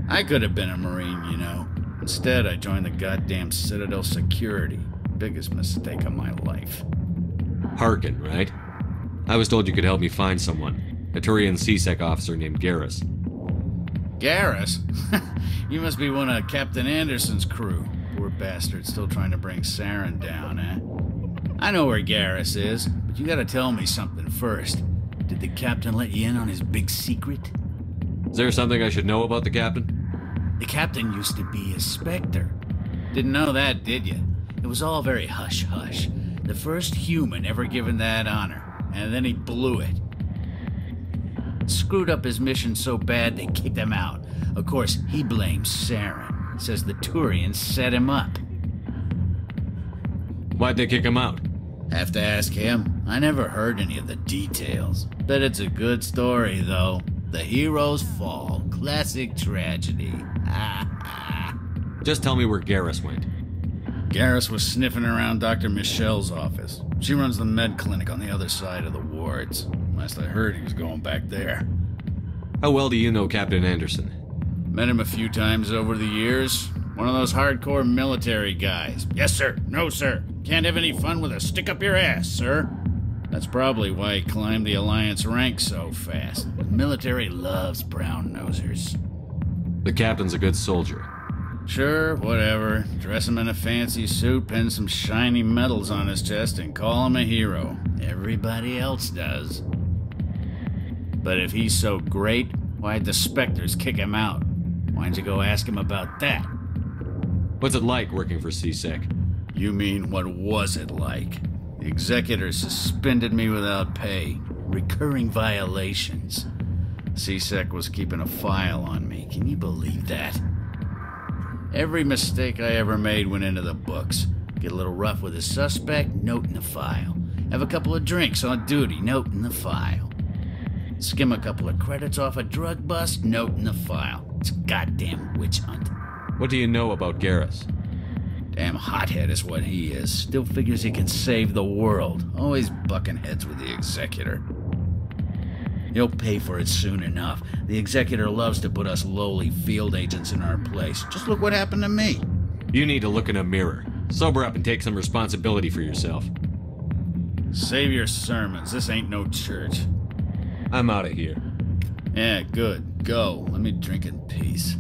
I could have been a Marine, you know. Instead, I joined the goddamn Citadel security. Biggest mistake of my life. Harkin, right? I was told you could help me find someone. A Turian CSEC officer named Garrus. Garrus? You must be one of Captain Anderson's crew. Poor bastard still trying to bring Saren down, eh? I know where Garrus is, but you gotta tell me something first. Did the captain let you in on his big secret? Is there something I should know about the captain? The captain used to be a Spectre. Didn't know that, did you? It was all very hush-hush. The first human ever given that honor, and then he blew it. Screwed up his mission so bad they kicked him out. Of course, he blames Saren. Says the Turians set him up. Why'd they kick him out? Have to ask him. I never heard any of the details. Bet it's a good story, though. The heroes fall. Classic tragedy. Just tell me where Garrus went. Garrus was sniffing around Dr. Michelle's office. She runs the med clinic on the other side of the wards. Last I heard, he was going back there. How well do you know Captain Anderson? Met him a few times over the years. One of those hardcore military guys. Yes, sir. No, sir. Can't have any fun with a stick up your ass, sir. That's probably why he climbed the Alliance ranks so fast. The military loves brown-nosers. The captain's a good soldier. Sure, whatever. Dress him in a fancy suit, pin some shiny medals on his chest, and call him a hero. Everybody else does. But if he's so great, why'd the Spectres kick him out? Why'd you go ask him about that? What's it like working for CSEC? You mean, what was it like? The executor suspended me without pay. Recurring violations. CSEC was keeping a file on me. Can you believe that? Every mistake I ever made went into the books. Get a little rough with a suspect, note in the file. Have a couple of drinks on duty, note in the file. Skim a couple of credits off a drug bust, note in the file. It's a goddamn witch hunt. What do you know about Garrus? Damn hothead is what he is. Still figures he can save the world. Always bucking heads with the executor. He'll pay for it soon enough. The Executor loves to put us lowly field agents in our place. Just look what happened to me. You need to look in a mirror. Sober up and take some responsibility for yourself. Save your sermons. This ain't no church. I'm out of here. Yeah, good. Go. Let me drink in peace.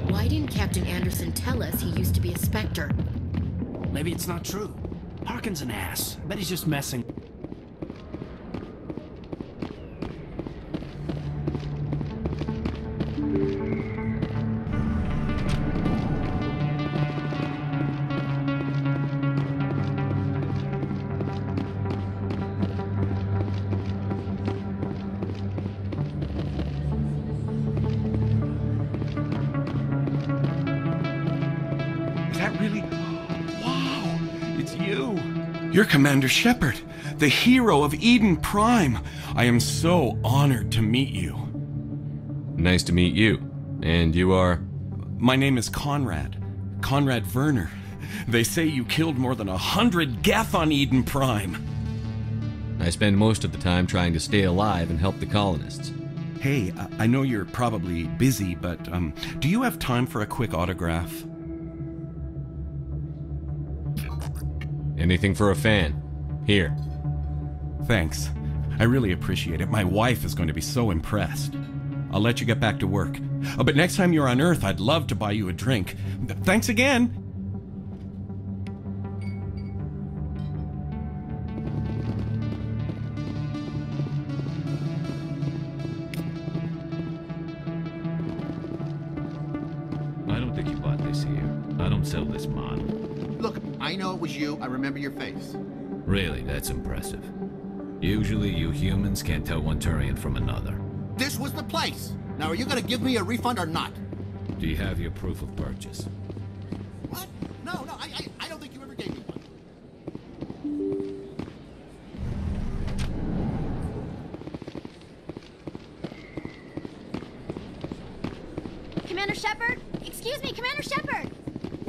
Why didn't Captain Anderson tell us he used to be a Spectre? Maybe it's not true. Harkin's an ass. I bet he's just messing. You're Commander Shepard, the hero of Eden Prime. I am so honored to meet you. Nice to meet you. And you are? My name is Conrad. Conrad Werner. They say you killed more than 100 Geth on Eden Prime. I spend most of the time trying to stay alive and help the colonists. Hey, I know you're probably busy, but do you have time for a quick autograph? Anything for a fan. Here. Thanks. I really appreciate it. My wife is going to be so impressed. I'll let you get back to work. But next time you're on Earth, I'd love to buy you a drink. Thanks again! I don't think you bought this here. I don't sell this model. Look, I know it was you. I remember your face. Really, that's impressive. Usually you humans can't tell one Turian from another. This was the place. Now, are you going to give me a refund or not? Do you have your proof of purchase? What? No, I don't think you ever gave me one. Commander Shepard? Excuse me, Commander Shepard!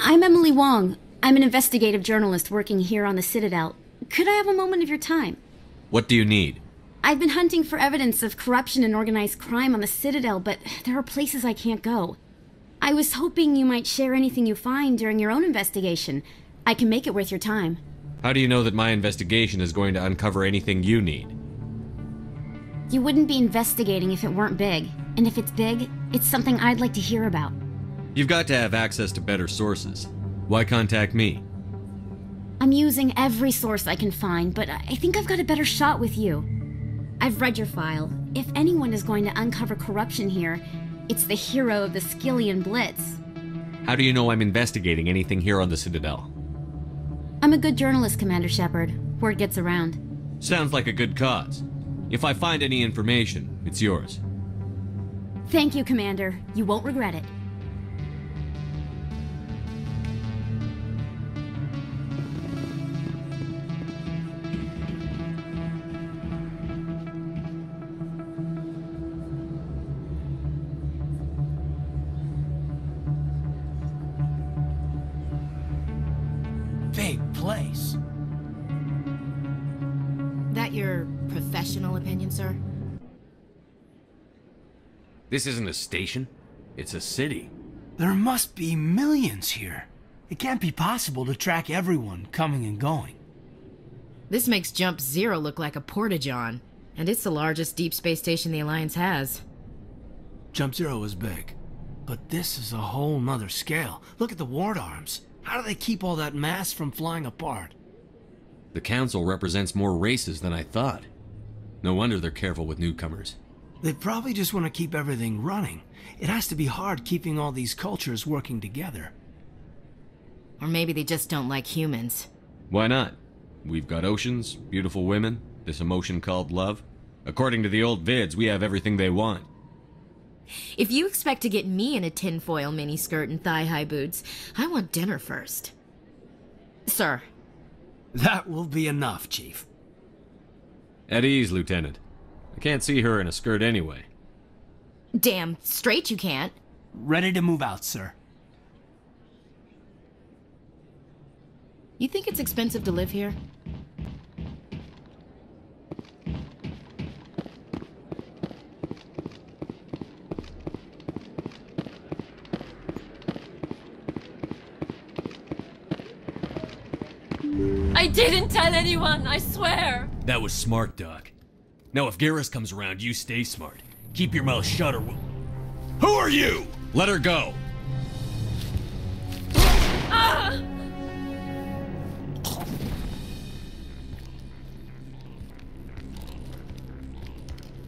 I'm Emily Wong. I'm an investigative journalist working here on the Citadel. Could I have a moment of your time? What do you need? I've been hunting for evidence of corruption and organized crime on the Citadel, but there are places I can't go. I was hoping you might share anything you find during your own investigation. I can make it worth your time. How do you know that my investigation is going to uncover anything you need? You wouldn't be investigating if it weren't big. And if it's big, it's something I'd like to hear about. You've got to have access to better sources. Why contact me? I'm using every source I can find, but I think I've got a better shot with you. I've read your file. If anyone is going to uncover corruption here, it's the hero of the Skillian Blitz. How do you know I'm investigating anything here on the Citadel? I'm a good journalist, Commander Shepard. Word gets around. Sounds like a good cause. If I find any information, it's yours. Thank you, Commander. You won't regret it. Big place. That your professional opinion, sir? This isn't a station. It's a city. There must be millions here. It can't be possible to track everyone coming and going. This makes Jump Zero look like a porta-john, and it's the largest deep space station the Alliance has. Jump Zero is big, but this is a whole nother scale. Look at the ward arms. How do they keep all that mass from flying apart? The Council represents more races than I thought. No wonder they're careful with newcomers. They probably just want to keep everything running. It has to be hard keeping all these cultures working together. Or maybe they just don't like humans. Why not? We've got oceans, beautiful women, this emotion called love. According to the old vids, we have everything they want. If you expect to get me in a tinfoil miniskirt and thigh-high boots, I want dinner first. Sir. That will be enough, Chief. At ease, Lieutenant. I can't see her in a skirt anyway. Damn straight you can't. Ready to move out, sir. You think it's expensive to live here? I didn't tell anyone, I swear! That was smart, Doc. Now if Garrus comes around, you stay smart. Keep your mouth shut or we'll... Who are you? Let her go! Ah!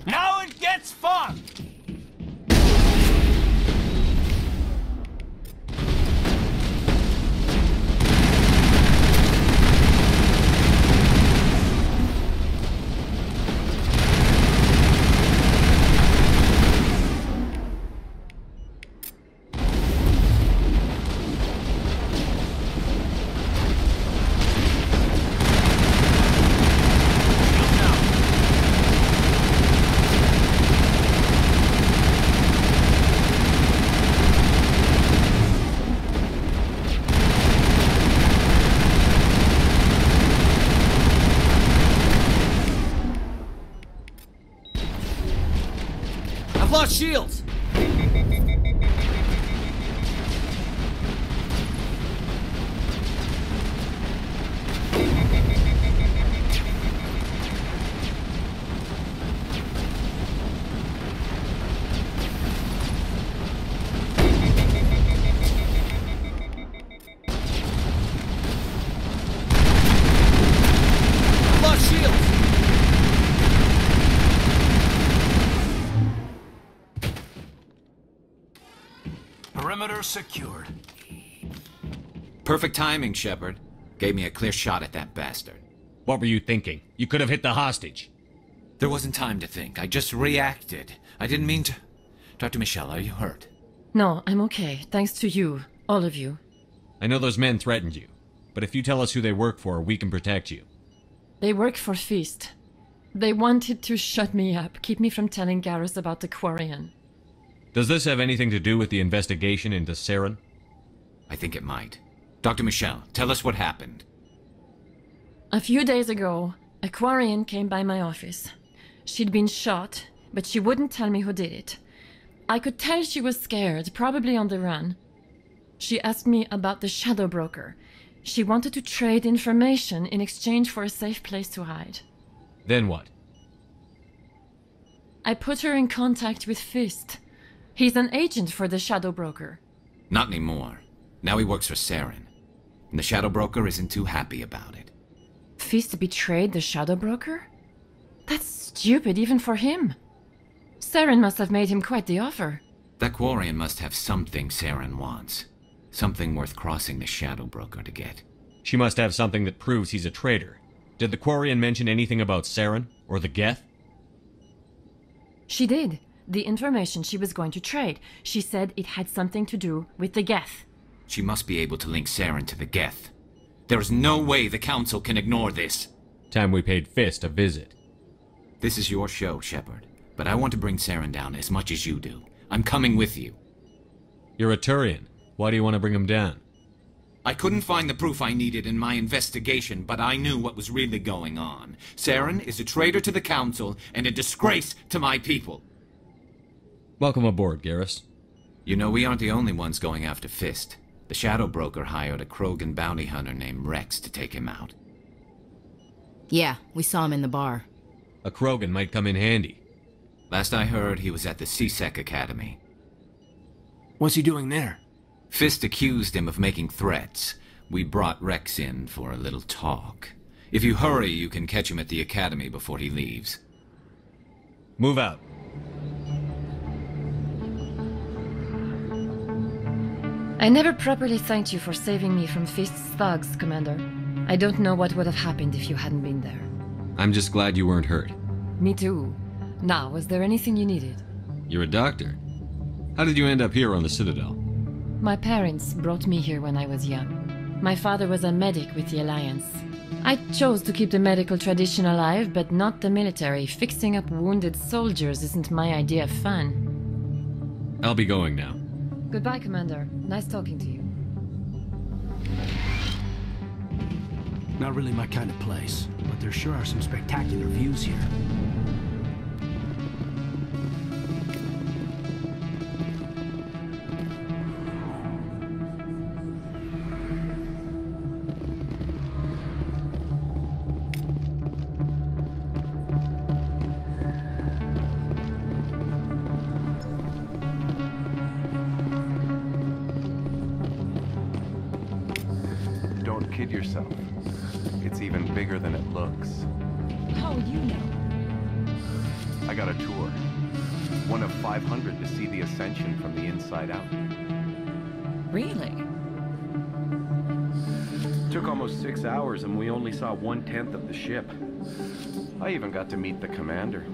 Now it gets fun! I've lost shields! I've lost shields! Perimeter secured. Perfect timing, Shepard. Gave me a clear shot at that bastard. What were you thinking? You could have hit the hostage. There wasn't time to think. I just reacted. I didn't mean to... Dr. Michelle, are you hurt? No, I'm okay. Thanks to you. All of you. I know those men threatened you, but if you tell us who they work for, we can protect you. They work for Feast. They wanted to shut me up, keep me from telling Garrus about the Quarian. Does this have anything to do with the investigation into Saren? I think it might. Dr. Michelle, tell us what happened. A few days ago, a Quarian came by my office. She'd been shot, but she wouldn't tell me who did it. I could tell she was scared, probably on the run. She asked me about the Shadow Broker. She wanted to trade information in exchange for a safe place to hide. Then what? I put her in contact with Fist. He's an agent for the Shadow Broker. Not anymore. Now he works for Saren. And the Shadow Broker isn't too happy about it. Fist betrayed the Shadow Broker? That's stupid even for him. Saren must have made him quite the offer. That Quarian must have something Saren wants. Something worth crossing the Shadow Broker to get. She must have something that proves he's a traitor. Did the Quarian mention anything about Saren or the Geth? She did. The information she was going to trade. She said it had something to do with the Geth. She must be able to link Saren to the Geth. There is no way the Council can ignore this. Time we paid Fist a visit. This is your show, Shepard. But I want to bring Saren down as much as you do. I'm coming with you. You're a Turian. Why do you want to bring him down? I couldn't find the proof I needed in my investigation, but I knew what was really going on. Saren is a traitor to the Council and a disgrace to my people. Welcome aboard, Garrus. You know, we aren't the only ones going after Fist. The Shadow Broker hired a Krogan bounty hunter named Rex to take him out. Yeah, we saw him in the bar. A Krogan might come in handy. Last I heard, he was at the CSEC Academy. What's he doing there? Fist accused him of making threats. We brought Rex in for a little talk. If you hurry, you can catch him at the Academy before he leaves. Move out. I never properly thanked you for saving me from Fist's thugs, Commander. I don't know what would have happened if you hadn't been there. I'm just glad you weren't hurt. Me too. Now, was there anything you needed? You're a doctor. How did you end up here on the Citadel? My parents brought me here when I was young. My father was a medic with the Alliance. I chose to keep the medical tradition alive, but not the military. Fixing up wounded soldiers isn't my idea of fun. I'll be going now. Goodbye, Commander. Nice talking to you. Not really my kind of place, but there sure are some spectacular views here. Don't kid yourself. It's even bigger than it looks. How would you know? I got a tour. One of 500 to see the Ascension from the inside out. Really? Took almost 6 hours and we only saw 1/10 of the ship. I even got to meet the commander.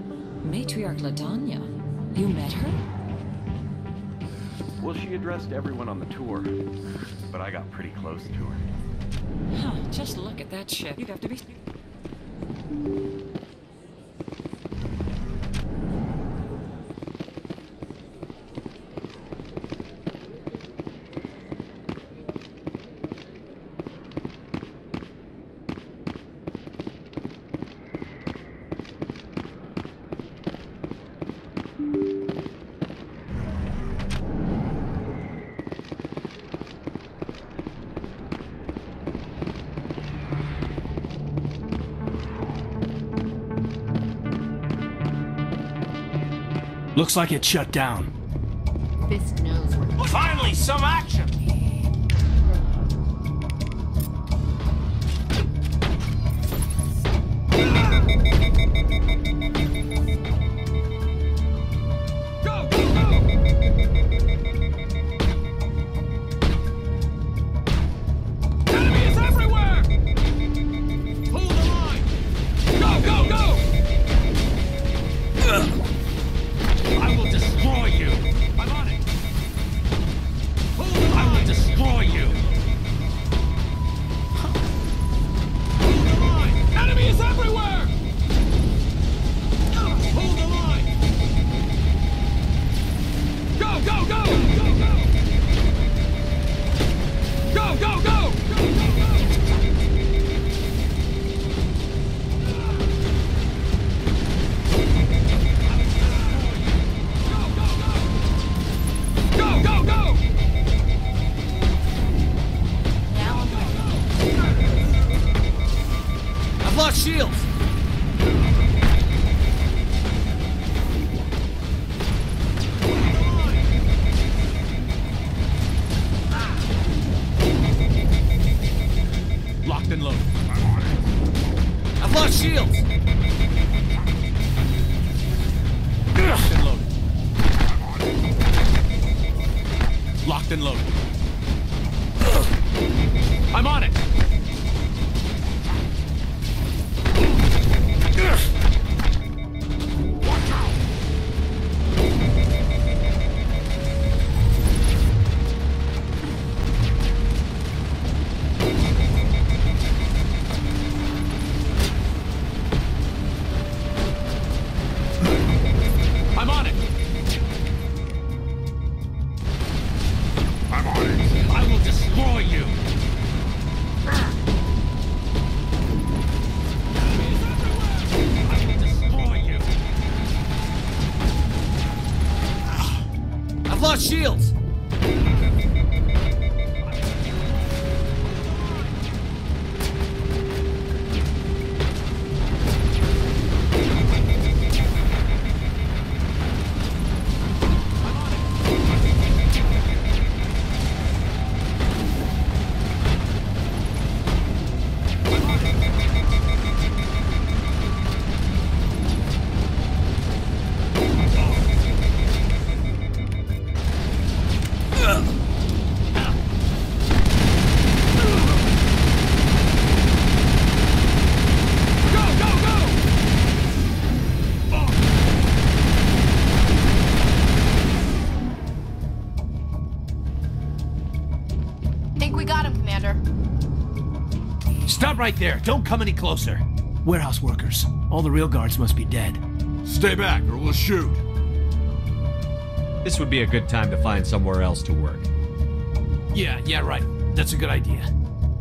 Matriarch Ladanya. You met her? Well, she addressed everyone on the tour, but I got pretty close to her. Huh, just look at that ship. You'd have to be... Looks like it's shut down. Fist knows where... Finally, some action! Shields! Locked and loaded. I've lost shields! Locked and loaded. Locked and loaded. I'm on it! Shields! Stop right there! Don't come any closer! Warehouse workers. All the real guards must be dead. Stay back or we'll shoot! This would be a good time to find somewhere else to work. Yeah, right. That's a good idea.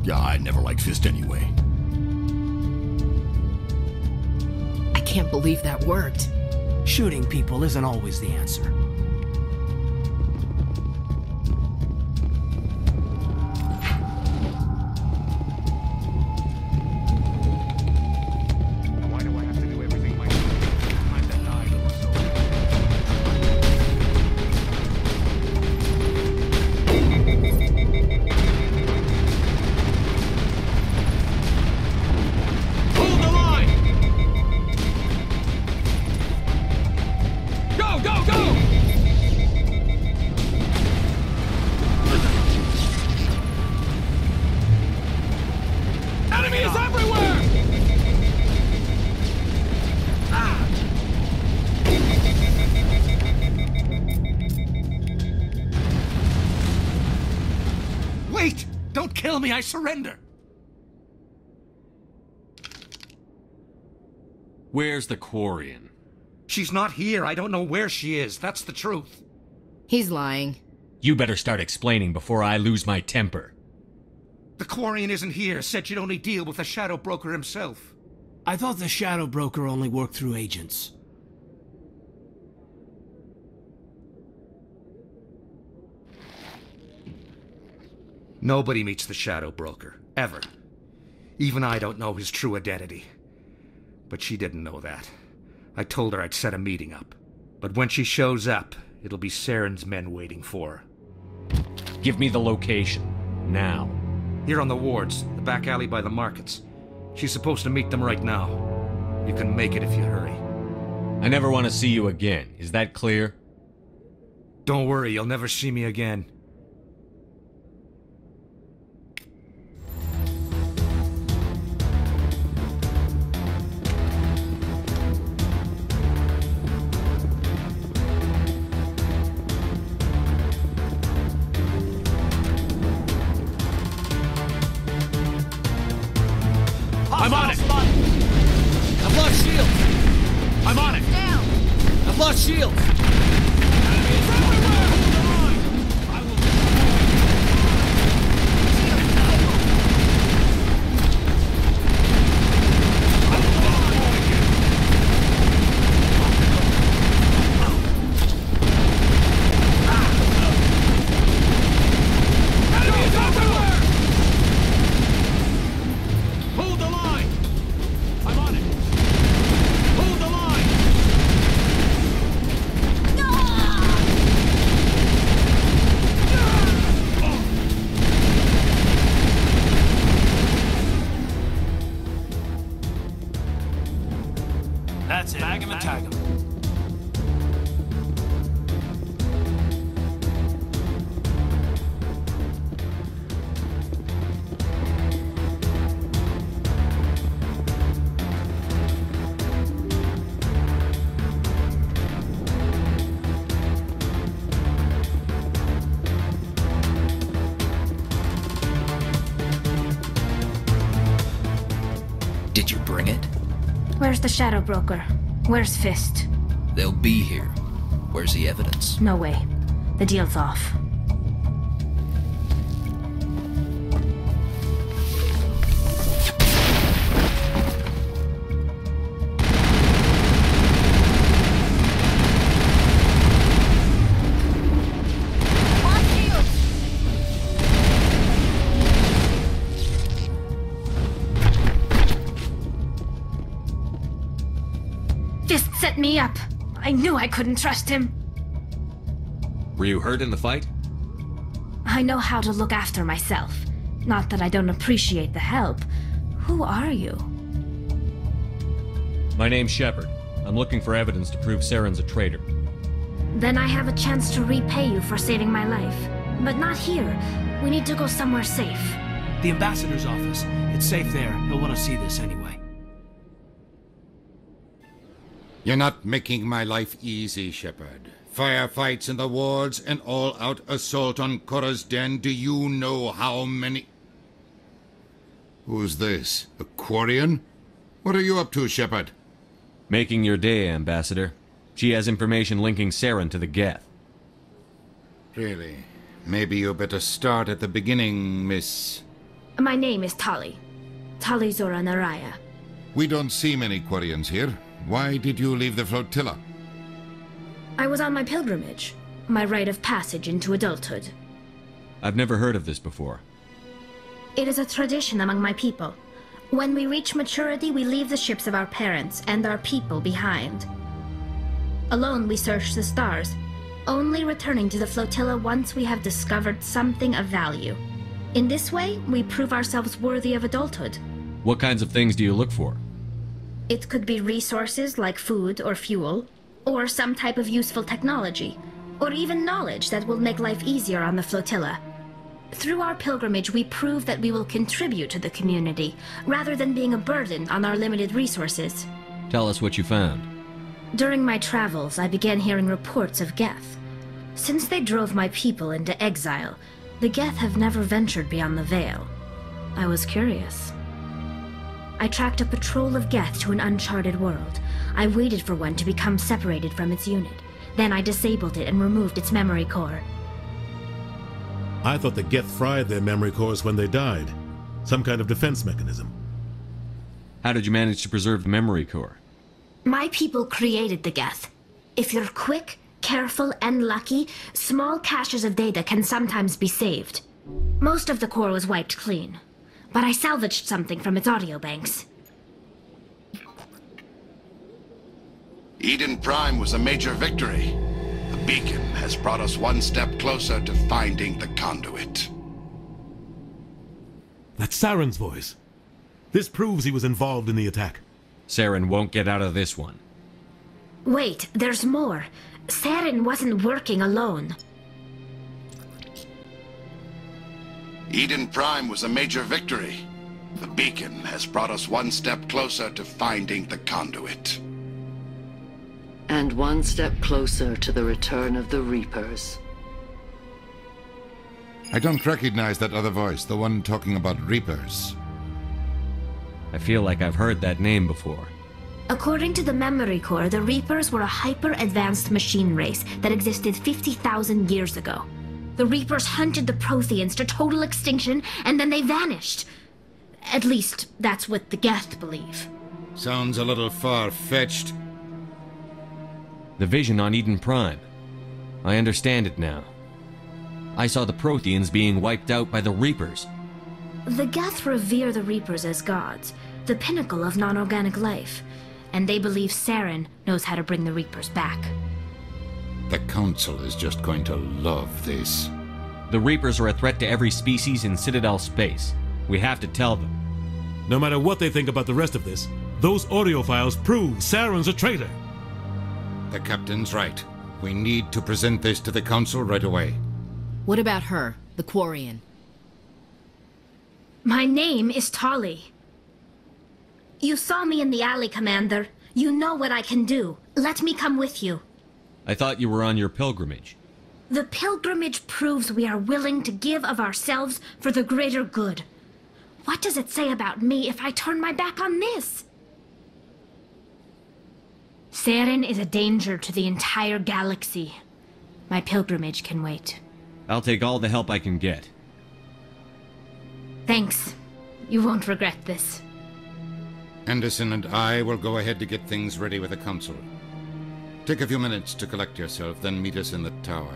Yeah, I never liked Fist anyway. can't believe that worked. Shooting people isn't always the answer. Wait! Don't kill me, I surrender! Where's the Quarian? She's not here. I don't know where she is. That's the truth. He's lying. You better start explaining before I lose my temper. The Quarian isn't here. Said she'd only deal with the Shadow Broker himself. I thought the Shadow Broker only worked through agents. Nobody meets the Shadow Broker, ever. Even I don't know his true identity. But she didn't know that. I told her I'd set a meeting up. But when she shows up, it'll be Saren's men waiting for her. Give me the location. Now. Here on the wards, the back alley by the markets. She's supposed to meet them right now. You can make it if you hurry. I never want to see you again. Is that clear? Don't worry, you'll never see me again. I'm on it! I've lost shield! I'm on it! Down! I've lost shield! That's it. Tag him and tag him. Did you bring it? Where's the Shadow Broker? Where's Fist? They'll be here. Where's the evidence? No way. The deal's off. Set me up. I knew I couldn't trust him. Were you hurt in the fight? I know how to look after myself. Not that I don't appreciate the help. Who are you? My name's Shepard. I'm looking for evidence to prove Saren's a traitor. Then I have a chance to repay you for saving my life. But not here. We need to go somewhere safe. The ambassador's office. It's safe there. He'll want to see this anyway. You're not making my life easy, Shepard. Firefights in the wards, an all-out assault on Korra's den. Do you know how many... Who's this? A Quarian? What are you up to, Shepard? Making your day, Ambassador. She has information linking Saren to the Geth. Really? Maybe you better start at the beginning, Miss... My name is Tali. Tali Zora Naraya. We don't see many Quarians here. Why did you leave the flotilla? I was on my pilgrimage, my rite of passage into adulthood. I've never heard of this before. It is a tradition among my people. When we reach maturity, we leave the ships of our parents and our people behind. Alone, we search the stars, only returning to the flotilla once we have discovered something of value. In this way, we prove ourselves worthy of adulthood. What kinds of things do you look for? It could be resources like food or fuel, or some type of useful technology, or even knowledge that will make life easier on the flotilla. Through our pilgrimage, we prove that we will contribute to the community, rather than being a burden on our limited resources. Tell us what you found. During my travels, I began hearing reports of Geth. Since they drove my people into exile, the Geth have never ventured beyond the Veil. I was curious. I tracked a patrol of Geth to an uncharted world. I waited for one to become separated from its unit. Then I disabled it and removed its memory core. I thought the Geth fried their memory cores when they died. Some kind of defense mechanism. How did you manage to preserve the memory core? My people created the Geth. If you're quick, careful, and lucky, small caches of data can sometimes be saved. Most of the core was wiped clean, but I salvaged something from its audio banks. Eden Prime was a major victory. The beacon has brought us one step closer to finding the conduit. That's Saren's voice. This proves he was involved in the attack. Saren won't get out of this one. Wait, there's more. Saren wasn't working alone. Eden Prime was a major victory. The beacon has brought us one step closer to finding the conduit. And one step closer to the return of the Reapers. I don't recognize that other voice, the one talking about Reapers. I feel like I've heard that name before. According to the memory core, the Reapers were a hyper-advanced machine race that existed 50,000 years ago. The Reapers hunted the Protheans to total extinction, and then they vanished. At least, that's what the Geth believe. Sounds a little far-fetched. The vision on Eden Prime. I understand it now. I saw the Protheans being wiped out by the Reapers. The Geth revere the Reapers as gods, the pinnacle of non-organic life, and they believe Saren knows how to bring the Reapers back. The Council is just going to love this. The Reapers are a threat to every species in Citadel space. We have to tell them. No matter what they think about the rest of this, those audio files prove Saren's a traitor. The Captain's right. We need to present this to the Council right away. What about her, the Quarian? My name is Tolly. You saw me in the alley, Commander. You know what I can do. Let me come with you. I thought you were on your pilgrimage. The pilgrimage proves we are willing to give of ourselves for the greater good. What does it say about me if I turn my back on this? Saren is a danger to the entire galaxy. My pilgrimage can wait. I'll take all the help I can get. Thanks. You won't regret this. Anderson and I will go ahead to get things ready with the Council. Take a few minutes to collect yourself, then meet us in the tower.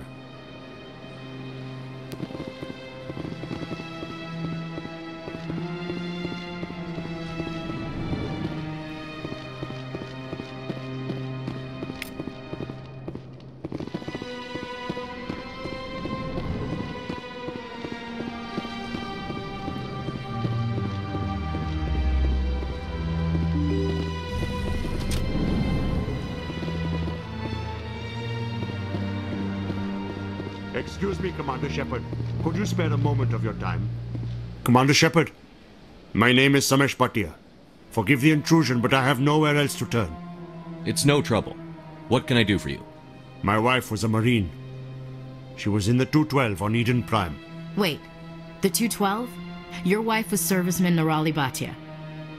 Excuse me, Commander Shepard. Could you spare a moment of your time? Commander Shepard, my name is Samesh Bhatia. Forgive the intrusion, but I have nowhere else to turn. It's no trouble. What can I do for you? My wife was a Marine. She was in the 212 on Eden Prime. Wait, the 212? Your wife was serviceman Nirali Bhatia.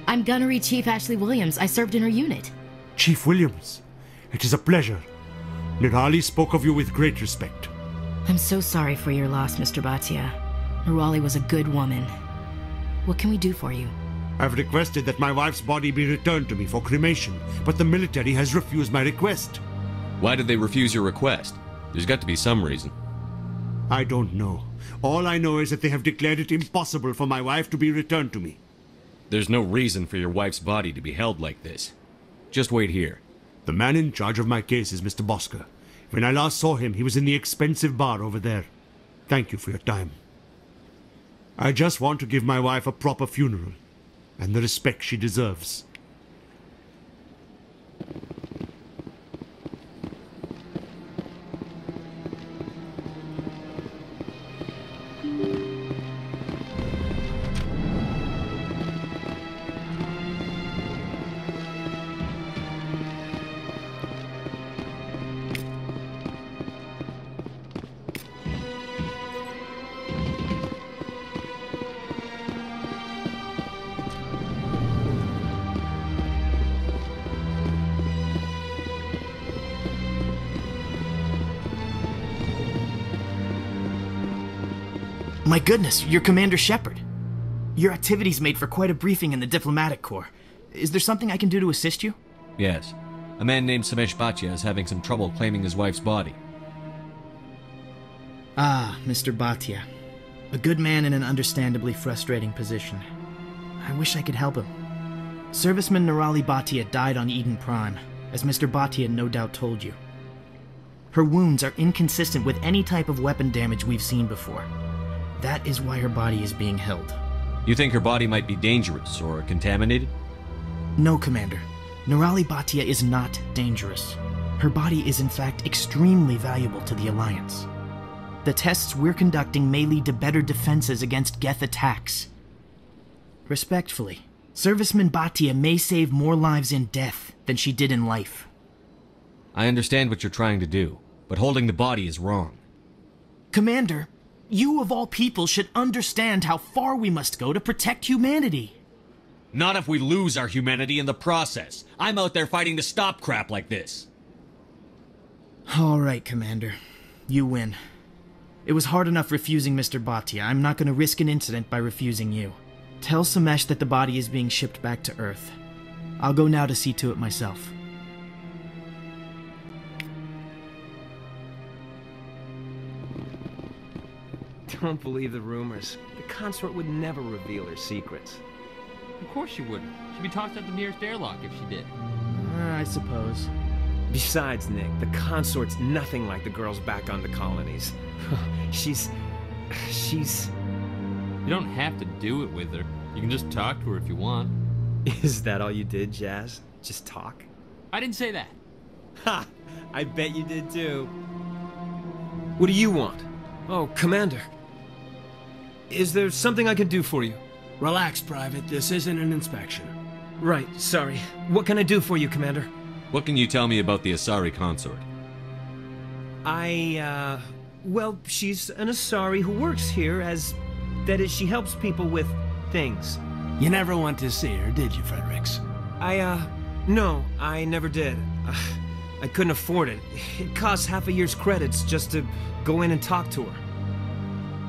I'm Gunnery Chief Ashley Williams. I served in her unit. Chief Williams, it is a pleasure. Nirali spoke of you with great respect. I'm so sorry for your loss, Mr. Bhatia. Nirali was a good woman. What can we do for you? I've requested that my wife's body be returned to me for cremation, but the military has refused my request. Why did they refuse your request? There's got to be some reason. I don't know. All I know is that they have declared it impossible for my wife to be returned to me. There's no reason for your wife's body to be held like this. Just wait here. The man in charge of my case is Mr. Bosker. When I last saw him, he was in the expensive bar over there. Thank you for your time. I just want to give my wife a proper funeral, and the respect she deserves. My goodness, you're Commander Shepard. Your activities made for quite a briefing in the diplomatic corps. Is there something I can do to assist you? Yes. A man named Samesh Bhatia is having some trouble claiming his wife's body. Ah, Mr. Bhatia. A good man in an understandably frustrating position. I wish I could help him. Serviceman Nirali Bhatia died on Eden Prime, as Mr. Bhatia no doubt told you. Her wounds are inconsistent with any type of weapon damage we've seen before. That is why her body is being held. You think her body might be dangerous or contaminated? No, Commander. Nirali Bhatia is not dangerous. Her body is in fact extremely valuable to the Alliance. The tests we're conducting may lead to better defenses against Geth attacks. Respectfully, Serviceman Bhatia may save more lives in death than she did in life. I understand what you're trying to do, but holding the body is wrong. Commander, you of all people should understand how far we must go to protect humanity. Not if we lose our humanity in the process. I'm out there fighting to stop crap like this. All right, Commander. You win. It was hard enough refusing Mr. Bhatia. I'm not going to risk an incident by refusing you. Tell Samesh that the body is being shipped back to Earth. I'll go now to see to it myself. Don't believe the rumors. The consort would never reveal her secrets. Of course she wouldn't. She'd be tossed out the nearest airlock if she did. I suppose. Besides, Nick, the consort's nothing like the girls back on the colonies. She's... You don't have to do it with her. You can just talk to her if you want. Is that all you did, Jazz? Just talk? I didn't say that. Ha! I bet you did too. What do you want? Oh, Commander. Is there something I can do for you? Relax, Private. This isn't an inspection. Right, sorry. What can I do for you, Commander? What can you tell me about the Asari consort? Well, she's an Asari who works here as... That is, she helps people with things. You never went to see her, did you, Fredericks? No, I never did. I couldn't afford it. It costs half a year's credits just to go in and talk to her.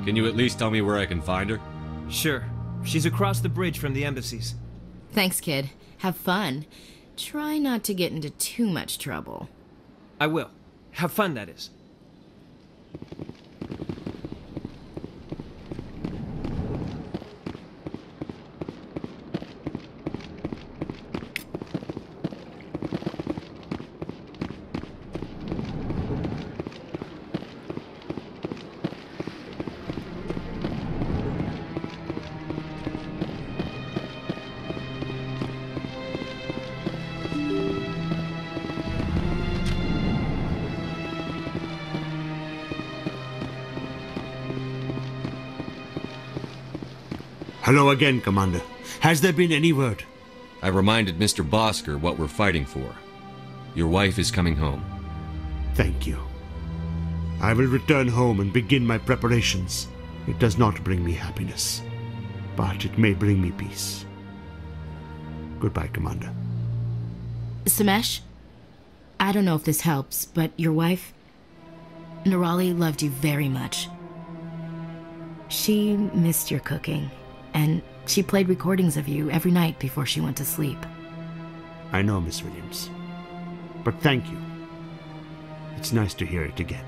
Can you at least tell me where I can find her? Sure. She's across the bridge from the embassies. Thanks, kid. Have fun. Try not to get into too much trouble. I will. Have fun, that is. Hello again, Commander. Has there been any word? I reminded Mr. Bosker what we're fighting for. Your wife is coming home. Thank you. I will return home and begin my preparations. It does not bring me happiness, but it may bring me peace. Goodbye, Commander. Samesh, I don't know if this helps, but your wife, Nirali, loved you very much. She missed your cooking, and She played recordings of you every night before she went to sleep. I know, Miss Williams. But thank you. It's nice to hear it again.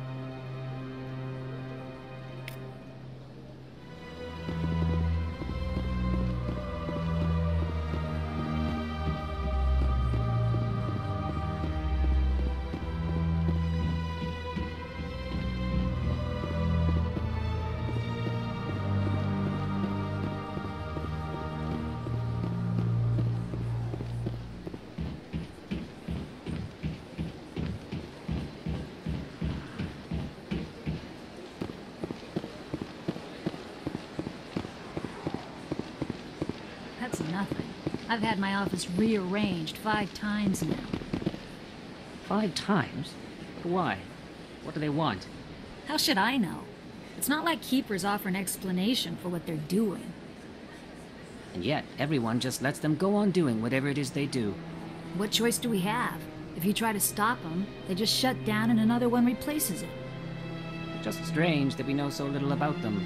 That's nothing. I've had my office rearranged 5 times now. 5 times? Why? What do they want? How should I know? It's not like keepers offer an explanation for what they're doing. And yet, everyone just lets them go on doing whatever it is they do. What choice do we have? If you try to stop them, they just shut down and another one replaces it. Just strange that we know so little about them.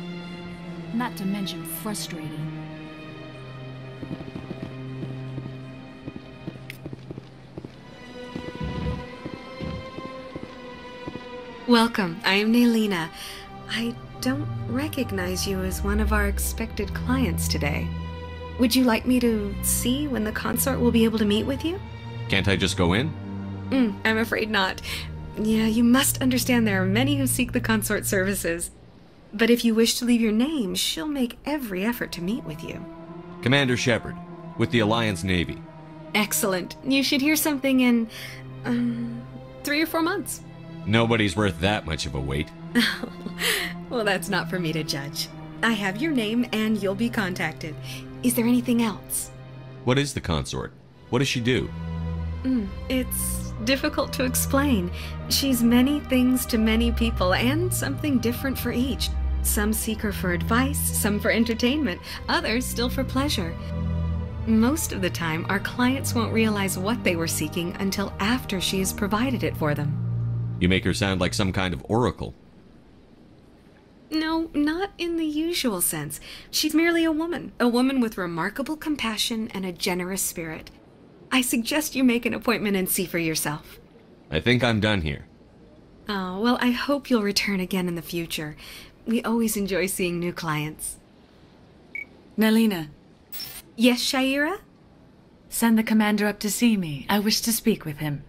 Not to mention frustrating. Welcome, I am Naylina. I don't recognize you as one of our expected clients today. Would you like me to see when the consort will be able to meet with you? Can't I just go in? I'm afraid not. Yeah, you must understand there are many who seek the consort services. But if you wish to leave your name, she'll make every effort to meet with you. Commander Shepard, with the Alliance Navy. Excellent. You should hear something in, 3 or 4 months. Nobody's worth that much of a wait. Well, that's not for me to judge. I have your name and you'll be contacted. Is there anything else? What is the consort? What does she do? It's difficult to explain. She's many things to many people and something different for each. Some seek her for advice, some for entertainment, others still for pleasure. Most of the time, our clients won't realize what they were seeking until after she has provided it for them. You make her sound like some kind of oracle. No, not in the usual sense. She's merely a woman with remarkable compassion and a generous spirit. I suggest you make an appointment and see for yourself. I think I'm done here. Oh, well, I hope you'll return again in the future. We always enjoy seeing new clients. Naylina. Yes, Shaira? Send the commander up to see me. I wish to speak with him.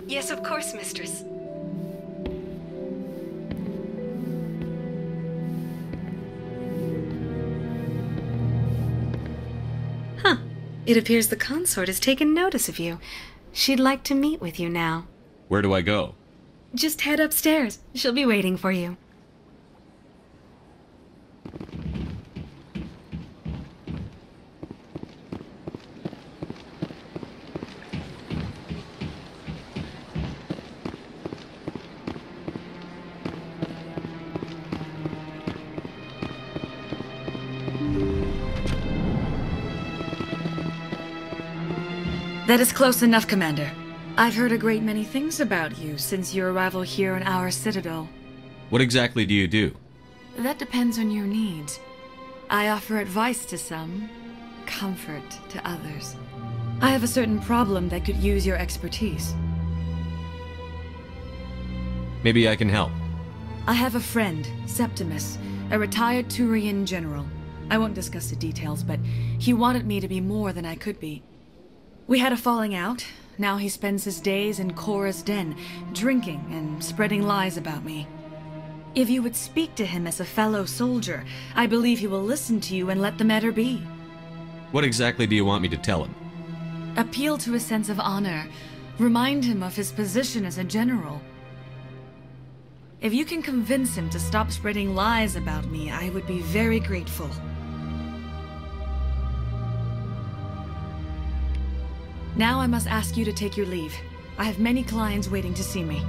Yes, of course, mistress. Huh. It appears the consort has taken notice of you. She'd like to meet with you now. Where do I go? Just head upstairs. She'll be waiting for you. That is close enough, Commander. I've heard a great many things about you since your arrival here in our Citadel. What exactly do you do? That depends on your needs. I offer advice to some, comfort to others. I have a certain problem that could use your expertise. Maybe I can help. I have a friend, Septimus, a retired Turian general. I won't discuss the details, but he wanted me to be more than I could be. We had a falling out. Now he spends his days in Cora's den, drinking and spreading lies about me. If you would speak to him as a fellow soldier, I believe he will listen to you and let the matter be. What exactly do you want me to tell him? Appeal to his sense of honor. Remind him of his position as a general. If you can convince him to stop spreading lies about me, I would be very grateful. Now I must ask you to take your leave. I have many clients waiting to see me.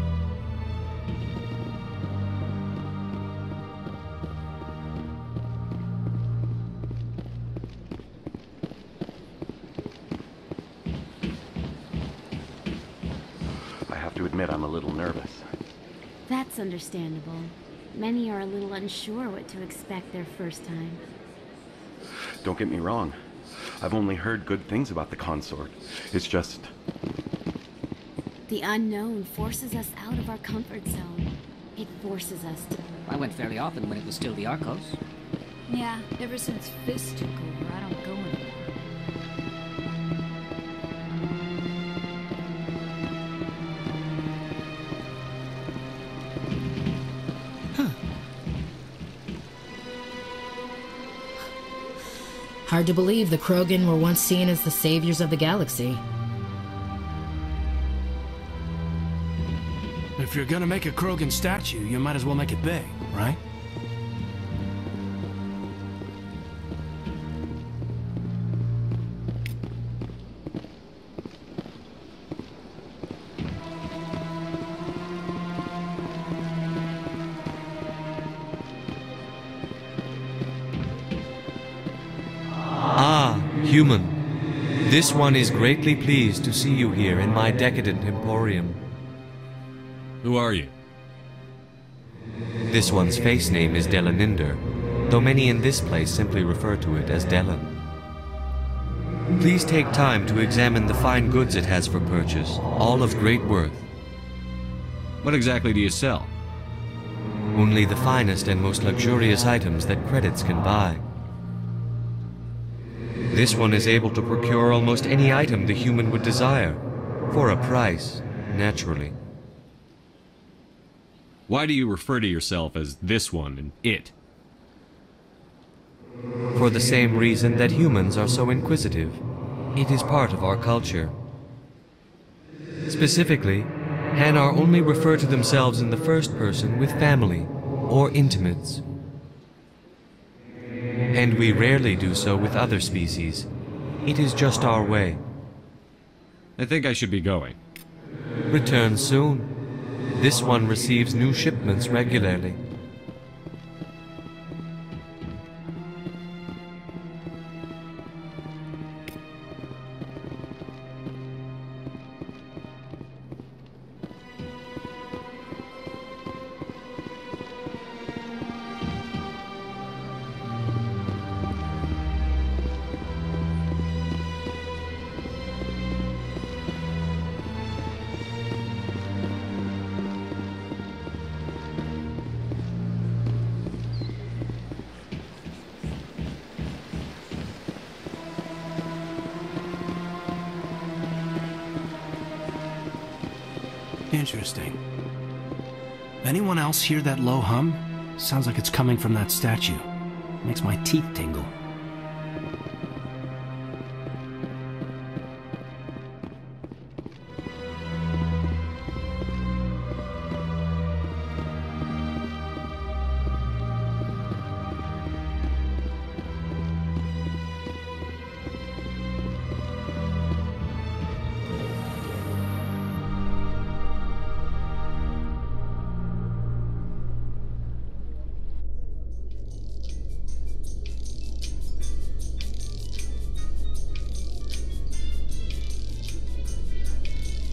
I have to admit I'm a little nervous. That's understandable. Many are a little unsure what to expect their first time. Don't get me wrong. I've only heard good things about the consort. It's just... The unknown forces us out of our comfort zone. It forces us to... I went fairly often when it was still the Arcos. Yeah, ever since Fist took over, I don't go anymore. Hard to believe the Krogan were once seen as the saviors of the galaxy. If you're gonna make a Krogan statue, you might as well make it big, right? Human, this one is greatly pleased to see you here in my decadent emporium. Who are you? This one's face name is Delaninder, though many in this place simply refer to it as Delan. Please take time to examine the fine goods it has for purchase, all of great worth. What exactly do you sell? Only the finest and most luxurious items that credits can buy. This one is able to procure almost any item the human would desire, for a price, naturally. Why do you refer to yourself as this one and it? For the same reason that humans are so inquisitive. It is part of our culture. Specifically, Hanar only refer to themselves in the first person with family or intimates. And we rarely do so with other species. It is just our way. I think I should be going. Return soon. This one receives new shipments regularly. Interesting. Anyone else hear that low hum? Sounds like it's coming from that statue. Makes my teeth tingle.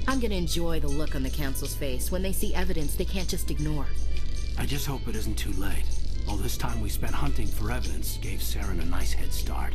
I'm gonna enjoy the look on the Council's face when they see evidence they can't just ignore. I just hope it isn't too late. All this time we spent hunting for evidence gave Saren a nice head start.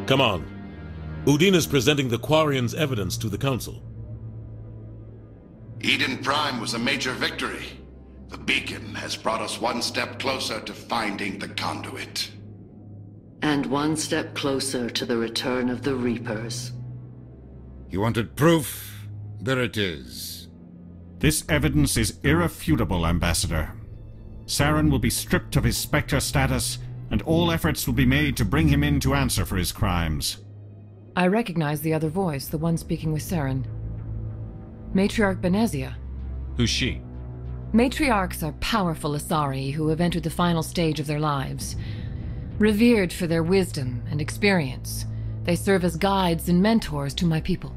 Come on. Udine is presenting the Quarians' evidence to the Council. Eden Prime was a major victory. The beacon has brought us one step closer to finding the conduit. And one step closer to the return of the Reapers. You wanted proof? There it is. This evidence is irrefutable, Ambassador. Saren will be stripped of his Spectre status, and all efforts will be made to bring him in to answer for his crimes. I recognize the other voice, the one speaking with Saren. Matriarch Benezia. Who's she? Matriarchs are powerful Asari who have entered the final stage of their lives. Revered for their wisdom and experience, they serve as guides and mentors to my people.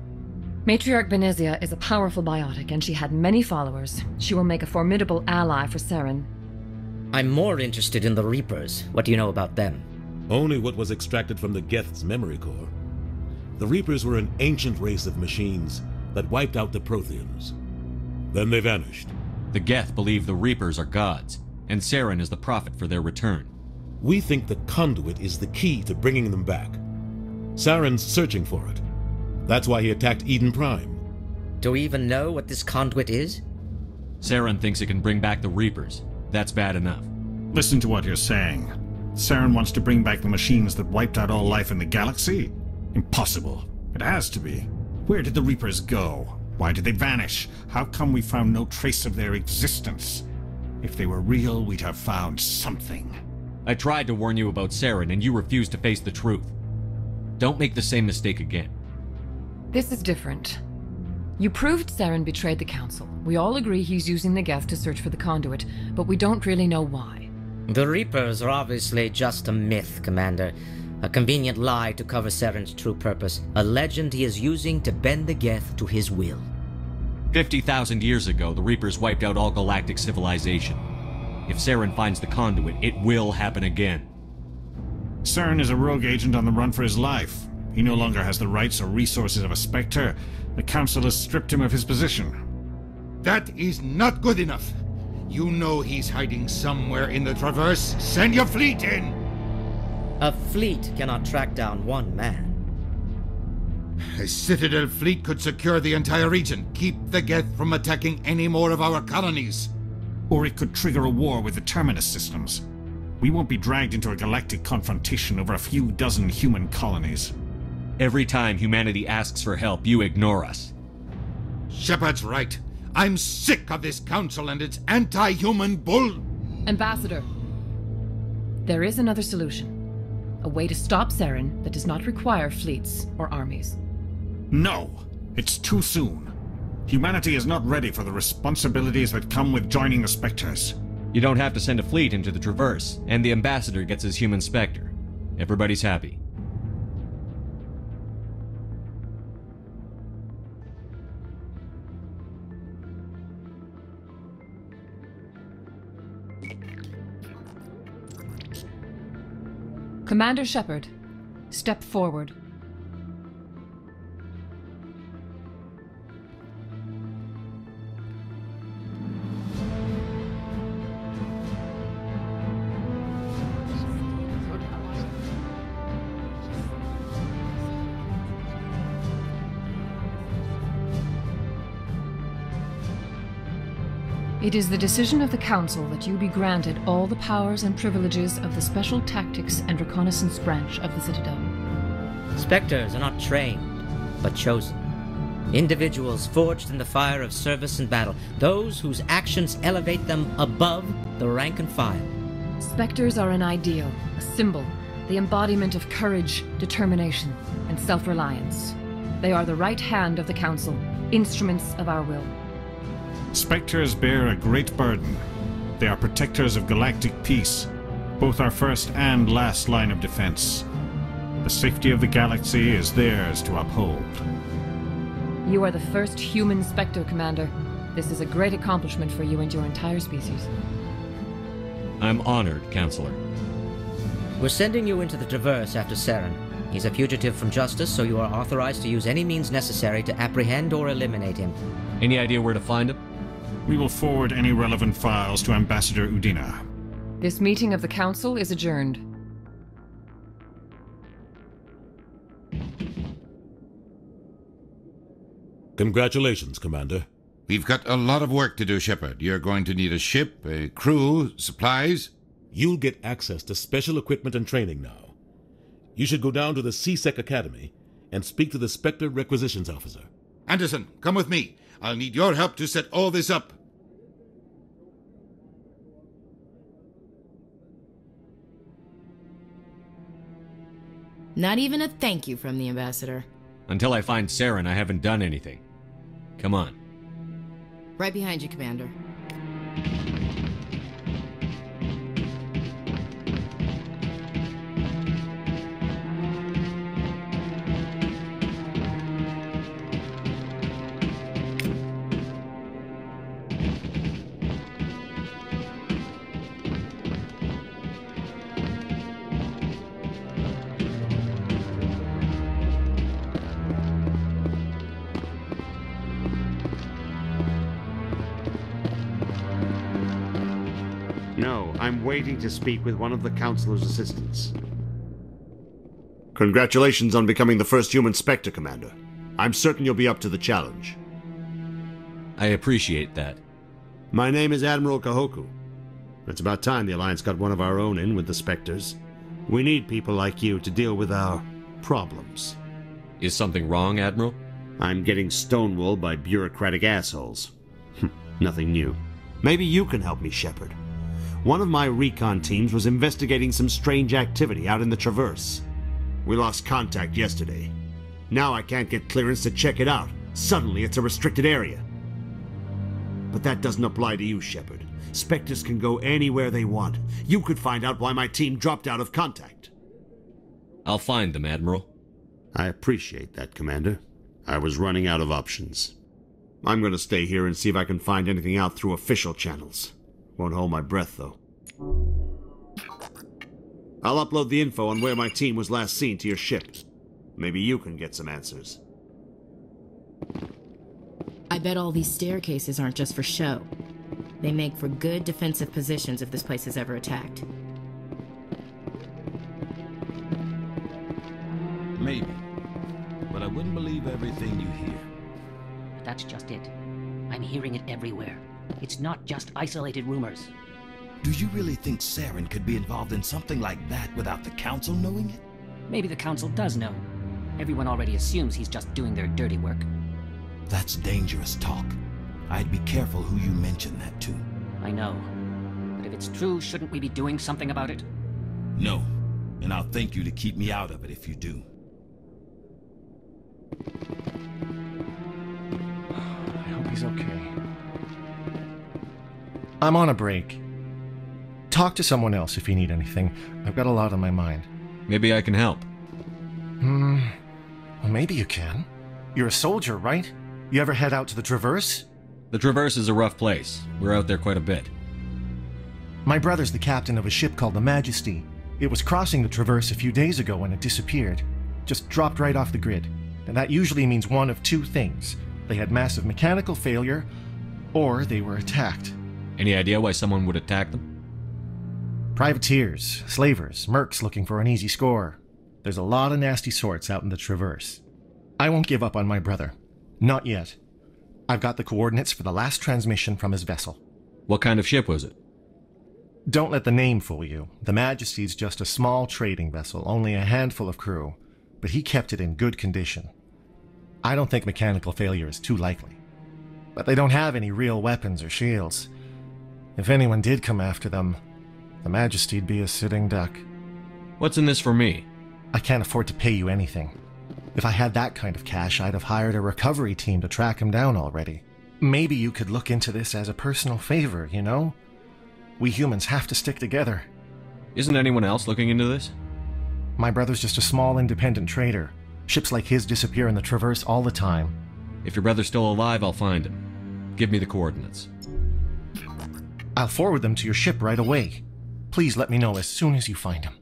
Matriarch Benezia is a powerful biotic, and she had many followers. She will make a formidable ally for Saren. I'm more interested in the Reapers. What do you know about them? Only what was extracted from the Geth's memory core. The Reapers were an ancient race of machines that wiped out the Protheans. Then they vanished. The Geth believe the Reapers are gods, and Saren is the prophet for their return. We think the conduit is the key to bringing them back. Saren's searching for it. That's why he attacked Eden Prime. Do we even know what this conduit is? Saren thinks it can bring back the Reapers. That's bad enough. Listen to what you're saying. Saren wants to bring back the machines that wiped out all life in the galaxy? Impossible. It has to be. Where did the Reapers go? Why did they vanish? How come we found no trace of their existence? If they were real, we'd have found something. I tried to warn you about Saren, and you refused to face the truth. Don't make the same mistake again. This is different. You proved Saren betrayed the Council. We all agree he's using the Geth to search for the conduit, but we don't really know why. The Reapers are obviously just a myth, Commander. A convenient lie to cover Saren's true purpose. A legend he is using to bend the Geth to his will. 50,000 years ago, the Reapers wiped out all galactic civilization. If Saren finds the conduit, it will happen again. Saren is a rogue agent on the run for his life. He no longer has the rights or resources of a Spectre. The Council has stripped him of his position. That is not good enough. You know he's hiding somewhere in the Traverse. Send your fleet in! A fleet cannot track down one man. A Citadel fleet could secure the entire region, keep the Geth from attacking any more of our colonies. Or it could trigger a war with the Terminus systems. We won't be dragged into a galactic confrontation over a few dozen human colonies. Every time humanity asks for help, you ignore us. Shepard's right. I'm sick of this council and its anti-human bull... Ambassador, there is another solution. A way to stop Saren that does not require fleets or armies. No! It's too soon. Humanity is not ready for the responsibilities that come with joining the Spectres. You don't have to send a fleet into the Traverse, and the Ambassador gets his human Spectre. Everybody's happy. Commander Shepard, step forward. It is the decision of the Council that you be granted all the powers and privileges of the Special Tactics and Reconnaissance Branch of the Citadel. Spectres are not trained, but chosen. Individuals forged in the fire of service and battle, those whose actions elevate them above the rank and file. Spectres are an ideal, a symbol, the embodiment of courage, determination, and self-reliance. They are the right hand of the Council, instruments of our will. Spectres bear a great burden. They are protectors of galactic peace, both our first and last line of defense. The safety of the galaxy is theirs to uphold. You are the first human Spectre, Commander. This is a great accomplishment for you and your entire species. I'm honored, Counselor. We're sending you into the Traverse after Saren. He's a fugitive from justice, so you are authorized to use any means necessary to apprehend or eliminate him. Any idea where to find him? We will forward any relevant files to Ambassador Udina. This meeting of the Council is adjourned. Congratulations, Commander. We've got a lot of work to do, Shepard. You're going to need a ship, a crew, supplies. You'll get access to special equipment and training now. You should go down to the C-Sec Academy and speak to the Spectre Requisitions Officer. Anderson, come with me. I'll need your help to set all this up. Not even a thank you from the Ambassador. Until I find Saren, I haven't done anything. Come on. Right behind you, Commander. No, I'm waiting to speak with one of the Councilor's assistants. Congratulations on becoming the first human Spectre, Commander. I'm certain you'll be up to the challenge. I appreciate that. My name is Admiral Kahoku. It's about time the Alliance got one of our own in with the Spectres. We need people like you to deal with our problems. Is something wrong, Admiral? I'm getting stonewalled by bureaucratic assholes. Nothing new. Maybe you can help me, Shepard. One of my recon teams was investigating some strange activity out in the Traverse. We lost contact yesterday. Now I can't get clearance to check it out. Suddenly it's a restricted area. But that doesn't apply to you, Shepard. Spectres can go anywhere they want. You could find out why my team dropped out of contact. I'll find them, Admiral. I appreciate that, Commander. I was running out of options. I'm going to stay here and see if I can find anything out through official channels. Won't hold my breath, though. I'll upload the info on where my team was last seen to your ship. Maybe you can get some answers. I bet all these staircases aren't just for show. They make for good defensive positions if this place is ever attacked. Maybe. But I wouldn't believe everything you hear. That's just it. I'm hearing it everywhere. It's not just isolated rumors. Do you really think Saren could be involved in something like that without the Council knowing it? Maybe the Council does know. Everyone already assumes he's just doing their dirty work. That's dangerous talk. I'd be careful who you mention that to. I know. But if it's true, shouldn't we be doing something about it? No. And I'll thank you to keep me out of it if you do. I hope he's okay. I'm on a break. Talk to someone else if you need anything. I've got a lot on my mind. Maybe I can help. Well, maybe you can. You're a soldier, right? You ever head out to the Traverse? The Traverse is a rough place. We're out there quite a bit. My brother's the captain of a ship called the Majesty. It was crossing the Traverse a few days ago when it disappeared. Just dropped right off the grid. And that usually means one of two things. They had massive mechanical failure, or they were attacked. Any idea why someone would attack them? Privateers, slavers, mercs looking for an easy score. There's a lot of nasty sorts out in the Traverse. I won't give up on my brother. Not yet. I've got the coordinates for the last transmission from his vessel. What kind of ship was it? Don't let the name fool you. The Majesty's just a small trading vessel, only a handful of crew. But he kept it in good condition. I don't think mechanical failure is too likely. But they don't have any real weapons or shields. If anyone did come after them, the Majesty'd be a sitting duck. What's in this for me? I can't afford to pay you anything. If I had that kind of cash, I'd have hired a recovery team to track him down already. Maybe you could look into this as a personal favor, you know? We humans have to stick together. Isn't anyone else looking into this? My brother's just a small independent trader. Ships like his disappear in the Traverse all the time. If your brother's still alive, I'll find him. Give me the coordinates. I'll forward them to your ship right away. Please let me know as soon as you find him.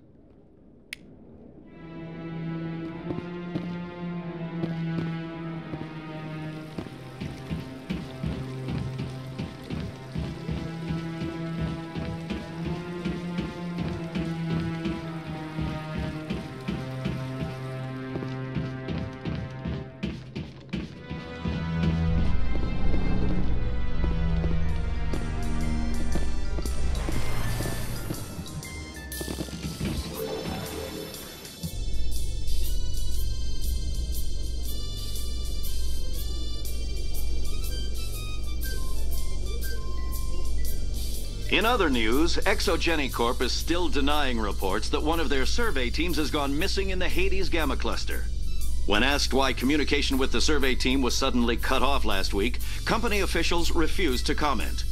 In other news, Exogeny Corp is still denying reports that one of their survey teams has gone missing in the Hades Gamma Cluster. When asked why communication with the survey team was suddenly cut off last week, company officials refused to comment.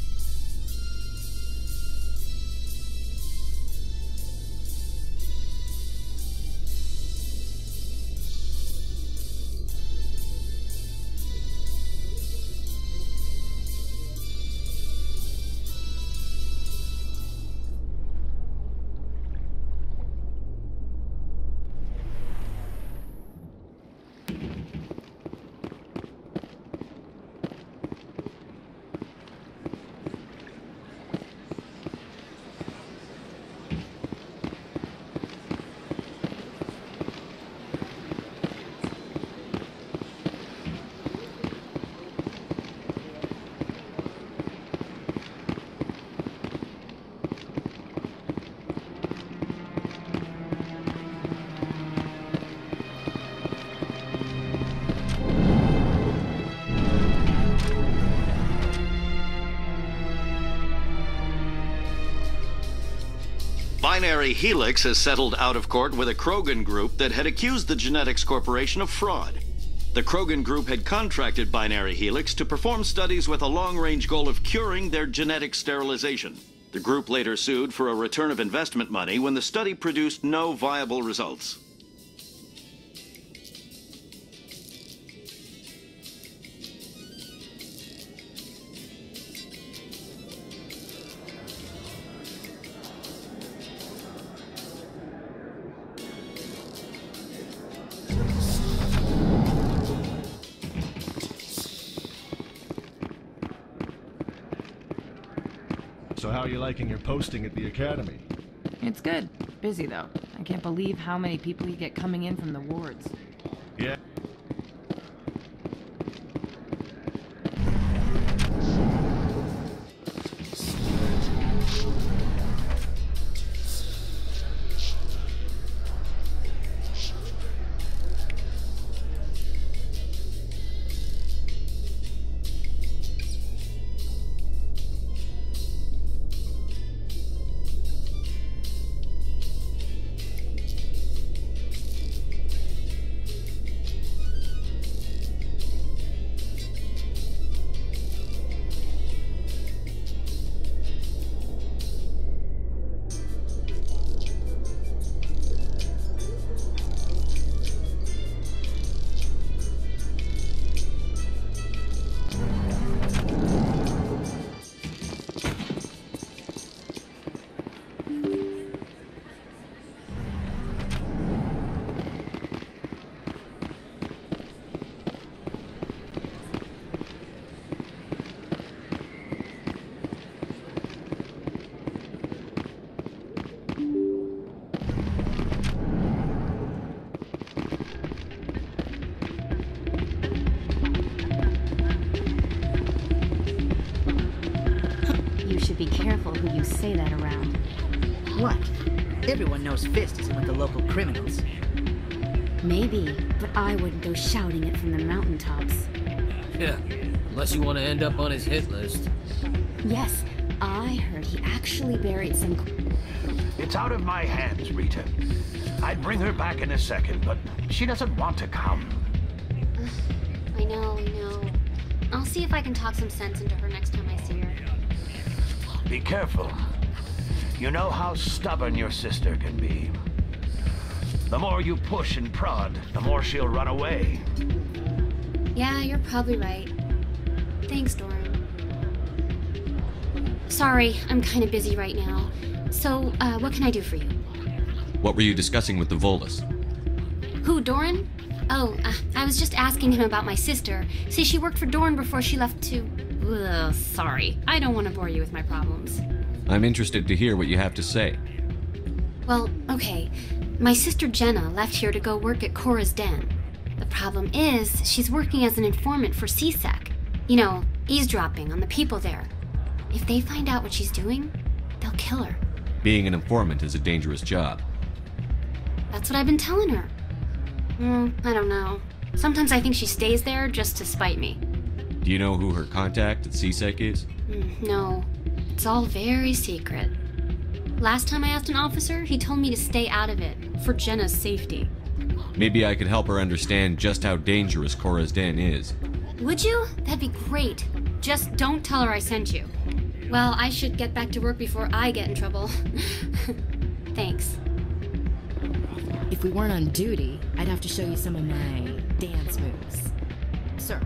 Binary Helix has settled out of court with a Krogan group that had accused the Genetics Corporation of fraud. The Krogan group had contracted Binary Helix to perform studies with a long-range goal of curing their genetic sterilization. The group later sued for a return of investment money when the study produced no viable results. So how are you liking your posting at the academy? It's good. Busy, though. I can't believe how many people you get coming in from the wards. Yeah. Be careful who you say that around. What? Everyone knows Fist isn't with the local criminals. Maybe, but I wouldn't go shouting it from the mountaintops. Yeah, unless you want to end up on his hit list. Yes, I heard he actually buried some... It's out of my hands, Rita. I'd bring her back in a second, but she doesn't want to come. I know. I'll see if I can talk some sense into her next time I see her. Be careful. You know how stubborn your sister can be. The more you push and prod, the more she'll run away. Yeah, you're probably right. Thanks, Doran. Sorry, I'm kind of busy right now. So, what can I do for you? What were you discussing with the Volus? Who, Doran? Oh, I was just asking him about my sister. See, she worked for Doran before she left to... Ugh, sorry. I don't want to bore you with my problems. I'm interested to hear what you have to say. Well, okay. My sister Jenna left here to go work at Cora's Den. The problem is, she's working as an informant for CSEC. You know, eavesdropping on the people there. If they find out what she's doing, they'll kill her. Being an informant is a dangerous job. That's what I've been telling her. I don't know. Sometimes I think she stays there just to spite me. Do you know who her contact at CSEC is? No. It It's all very secret. Last time I asked an officer, he told me to stay out of it, for Jenna's safety. Maybe I could help her understand just how dangerous Cora's Den is. Would you? That'd be great. Just don't tell her I sent you. Well, I should get back to work before I get in trouble. Thanks. If we weren't on duty, I'd have to show you some of my dance moves. Sir.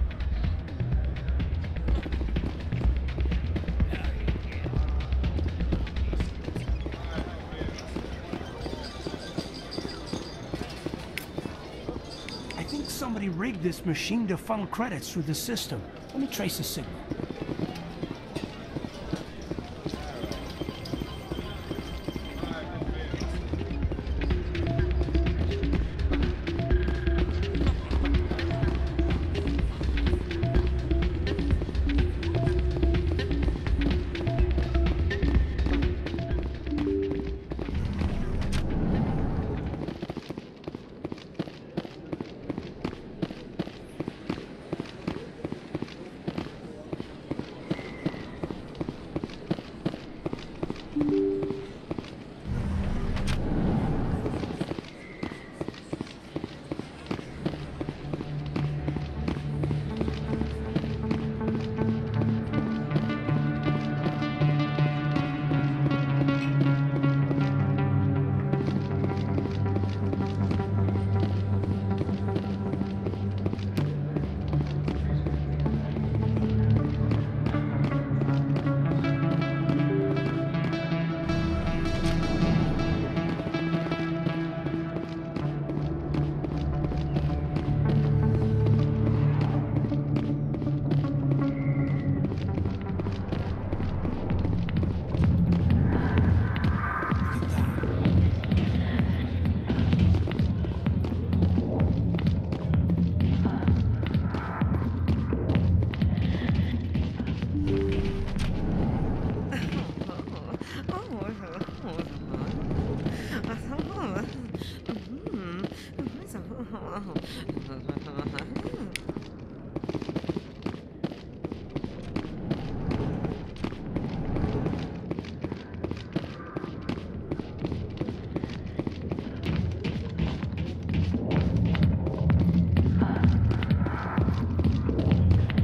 I think somebody rigged this machine to funnel credits through the system. Let me trace the signal.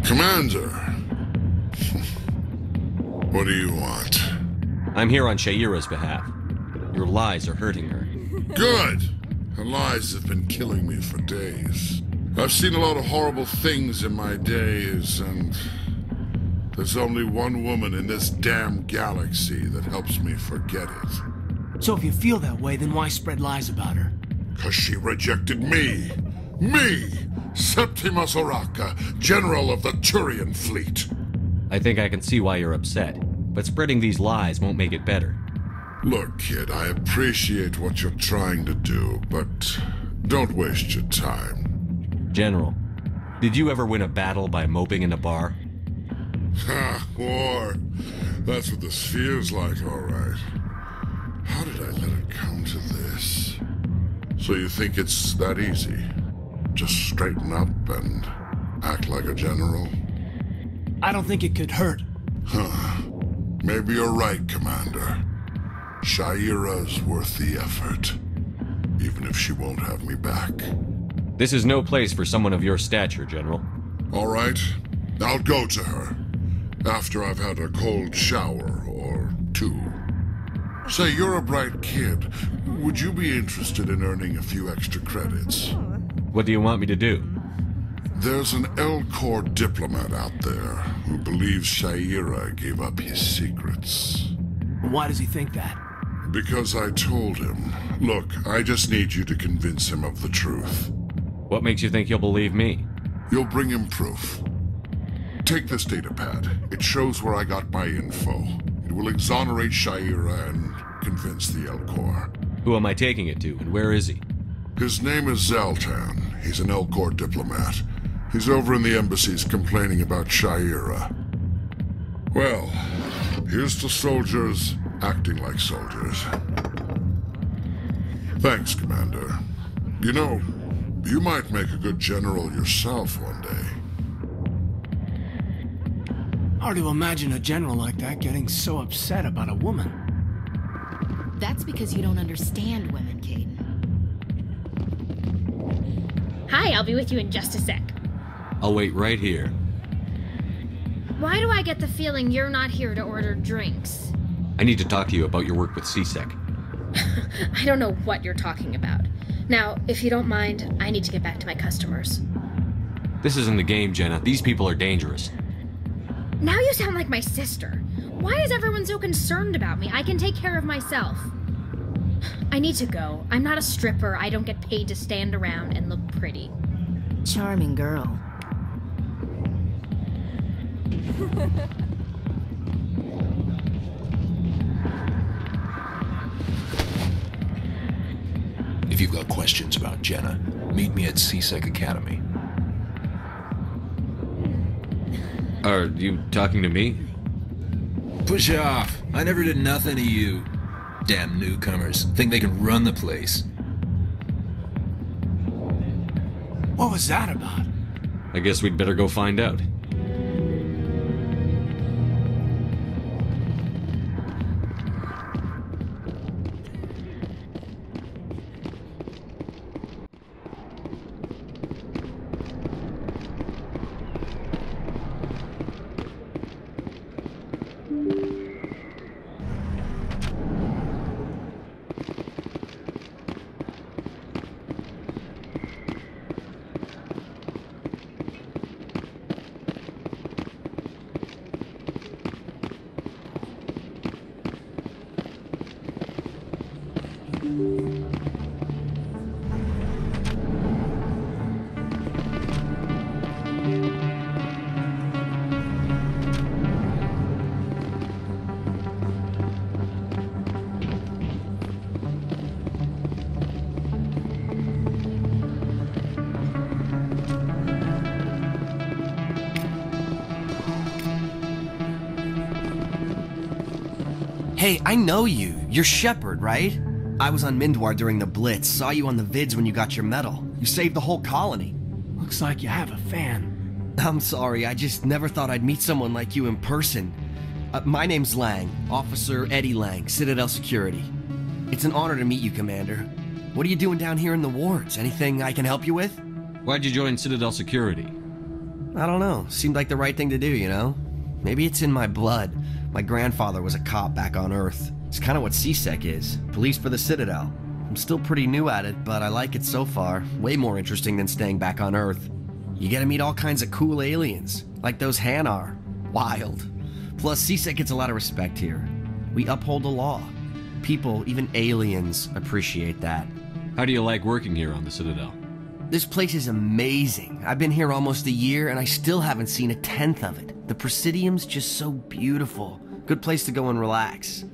Commander! What do you want? I'm here on Shaira's behalf. Your lies are hurting her. Good! Her lies have been killing me for days. I've seen a lot of horrible things in my days, and there's only one woman in this damn galaxy that helps me forget it. So if you feel that way, then why spread lies about her? 'Cause she rejected me! Me! Septimus Oraka, General of the Turian Fleet! I think I can see why you're upset, but spreading these lies won't make it better. Look, kid, I appreciate what you're trying to do, but don't waste your time. General, did you ever win a battle by moping in a bar? Ha, war. That's what this feels like, all right. How did I let it come to this? So you think it's that easy? Just straighten up and act like a general? I don't think it could hurt. Huh. Maybe you're right, Commander. Shaira's worth the effort, even if she won't have me back. This is no place for someone of your stature, General. All right, I'll go to her, after I've had a cold shower or two. Say, you're a bright kid. Would you be interested in earning a few extra credits? What do you want me to do? There's an L-Corps diplomat out there who believes Shaira gave up his secrets. Why does he think that? Because I told him. Look, I just need you to convince him of the truth. What makes you think he'll believe me? You'll bring him proof. Take this datapad. It shows where I got my info. It will exonerate Shaira and convince the L-Corps. Who am I taking it to, and where is he? His name is Zaltan. He's an L-Corps diplomat. He's over in the embassies complaining about Shaira. Well, here's to soldiers acting like soldiers. Thanks, Commander. You know, you might make a good general yourself one day. Hard to imagine a general like that getting so upset about a woman. That's because you don't understand women, Caden. Hi, I'll be with you in just a sec. I'll wait right here. Why do I get the feeling you're not here to order drinks? I need to talk to you about your work with CSEC. I don't know what you're talking about. Now, if you don't mind, I need to get back to my customers. This isn't a game, Jenna. These people are dangerous. Now you sound like my sister. Why is everyone so concerned about me? I can take care of myself. I need to go. I'm not a stripper. I don't get paid to stand around and look pretty. Charming girl. If you've got questions about Jenna, meet me at CSEC Academy. Are you talking to me? Push off. I never did nothing to you. Damn newcomers. Think they can run the place. What was that about? I guess we'd better go find out. Hey, I know you. You're Shepard, right? I was on Mindwar during the Blitz. Saw you on the vids when you got your medal. You saved the whole colony. Looks like you have a fan. I'm sorry, I just never thought I'd meet someone like you in person. My name's Lang, Officer Eddie Lang, Citadel Security. It's an honor to meet you, Commander. What are you doing down here in the wards? Anything I can help you with? Why'd you join Citadel Security? I don't know. Seemed like the right thing to do, you know? Maybe it's in my blood. My grandfather was a cop back on Earth. It's kind of what CSEC is. Police for the Citadel. I'm still pretty new at it, but I like it so far. Way more interesting than staying back on Earth. You get to meet all kinds of cool aliens, like those Hanar. Wild. Plus, CSEC gets a lot of respect here. We uphold the law. People, even aliens, appreciate that. How do you like working here on the Citadel? This place is amazing. I've been here almost a year, and I still haven't seen a tenth of it. The Presidium's just so beautiful. Good place to go and relax.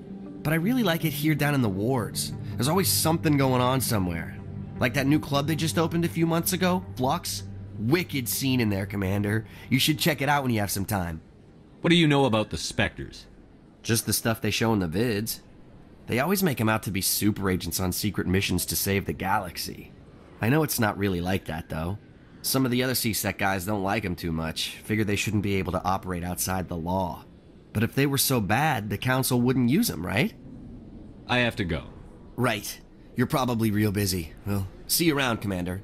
But I really like it here down in the wards. There's always something going on somewhere. Like that new club they just opened a few months ago, Flux. Wicked scene in there, Commander. You should check it out when you have some time. What do you know about the Spectres? Just the stuff they show in the vids. They always make them out to be super agents on secret missions to save the galaxy. I know it's not really like that, though. Some of the other CSEC guys don't like them too much. Figure they shouldn't be able to operate outside the law. But if they were so bad, the Council wouldn't use them, right? I have to go. Right. You're probably real busy. Well, see you around, Commander.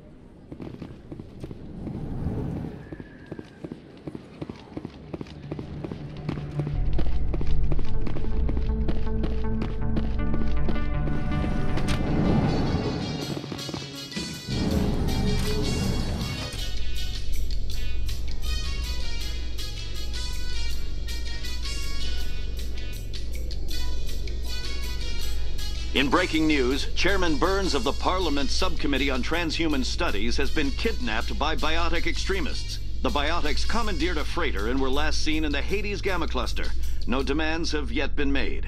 In breaking news, Chairman Burns of the Parliament Subcommittee on Transhuman Studies has been kidnapped by biotic extremists. The biotics commandeered a freighter and were last seen in the Hades Gamma Cluster. No demands have yet been made.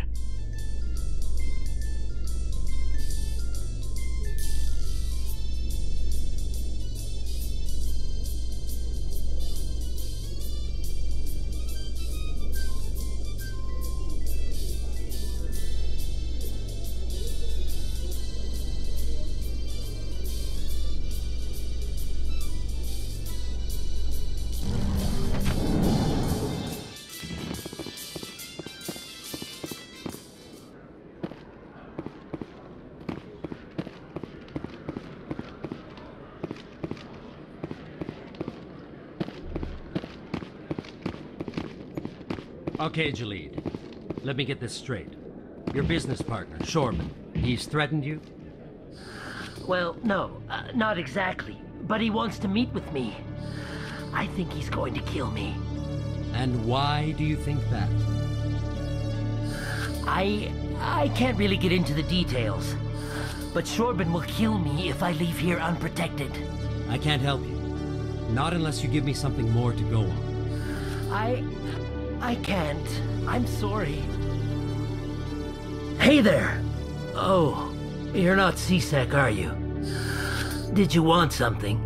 Okay, Jalid. Let me get this straight. Your business partner, Shorman, he's threatened you? Well, no, not exactly. But he wants to meet with me. I think he's going to kill me. And why do you think that? I can't really get into the details. But Shorban will kill me if I leave here unprotected. I can't help you. Not unless you give me something more to go on. I can't. I'm sorry. Hey there! Oh, you're not C-Sec, are you? Did you want something?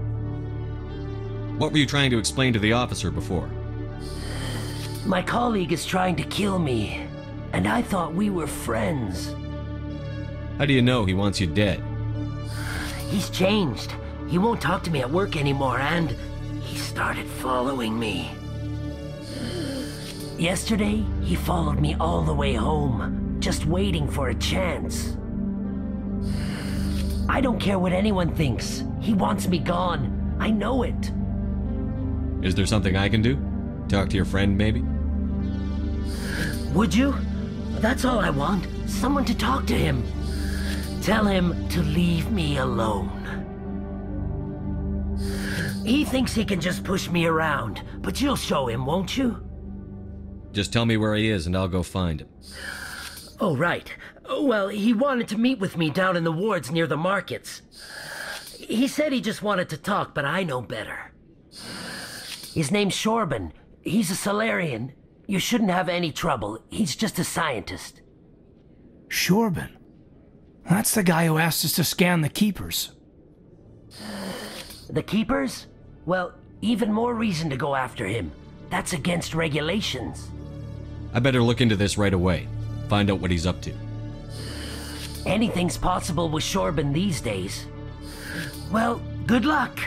What were you trying to explain to the officer before? My colleague is trying to kill me, and I thought we were friends. How do you know he wants you dead? He's changed. He won't talk to me at work anymore, and he started following me. Yesterday, he followed me all the way home, just waiting for a chance. I don't care what anyone thinks. He wants me gone. I know it. Is there something I can do? Talk to your friend, maybe? Would you? That's all I want. Someone to talk to him. Tell him to leave me alone. He thinks he can just push me around, but you'll show him, won't you? Just tell me where he is and I'll go find him. Oh, right. Well, he wanted to meet with me down in the wards near the markets. He said he just wanted to talk, but I know better. His name's Shorban. He's a Solarian. You shouldn't have any trouble. He's just a scientist. Shorban? That's the guy who asked us to scan the Keepers. The Keepers? Well, even more reason to go after him. That's against regulations. I better look into this right away. Find out what he's up to. Anything's possible with Shorban these days. Well, good luck.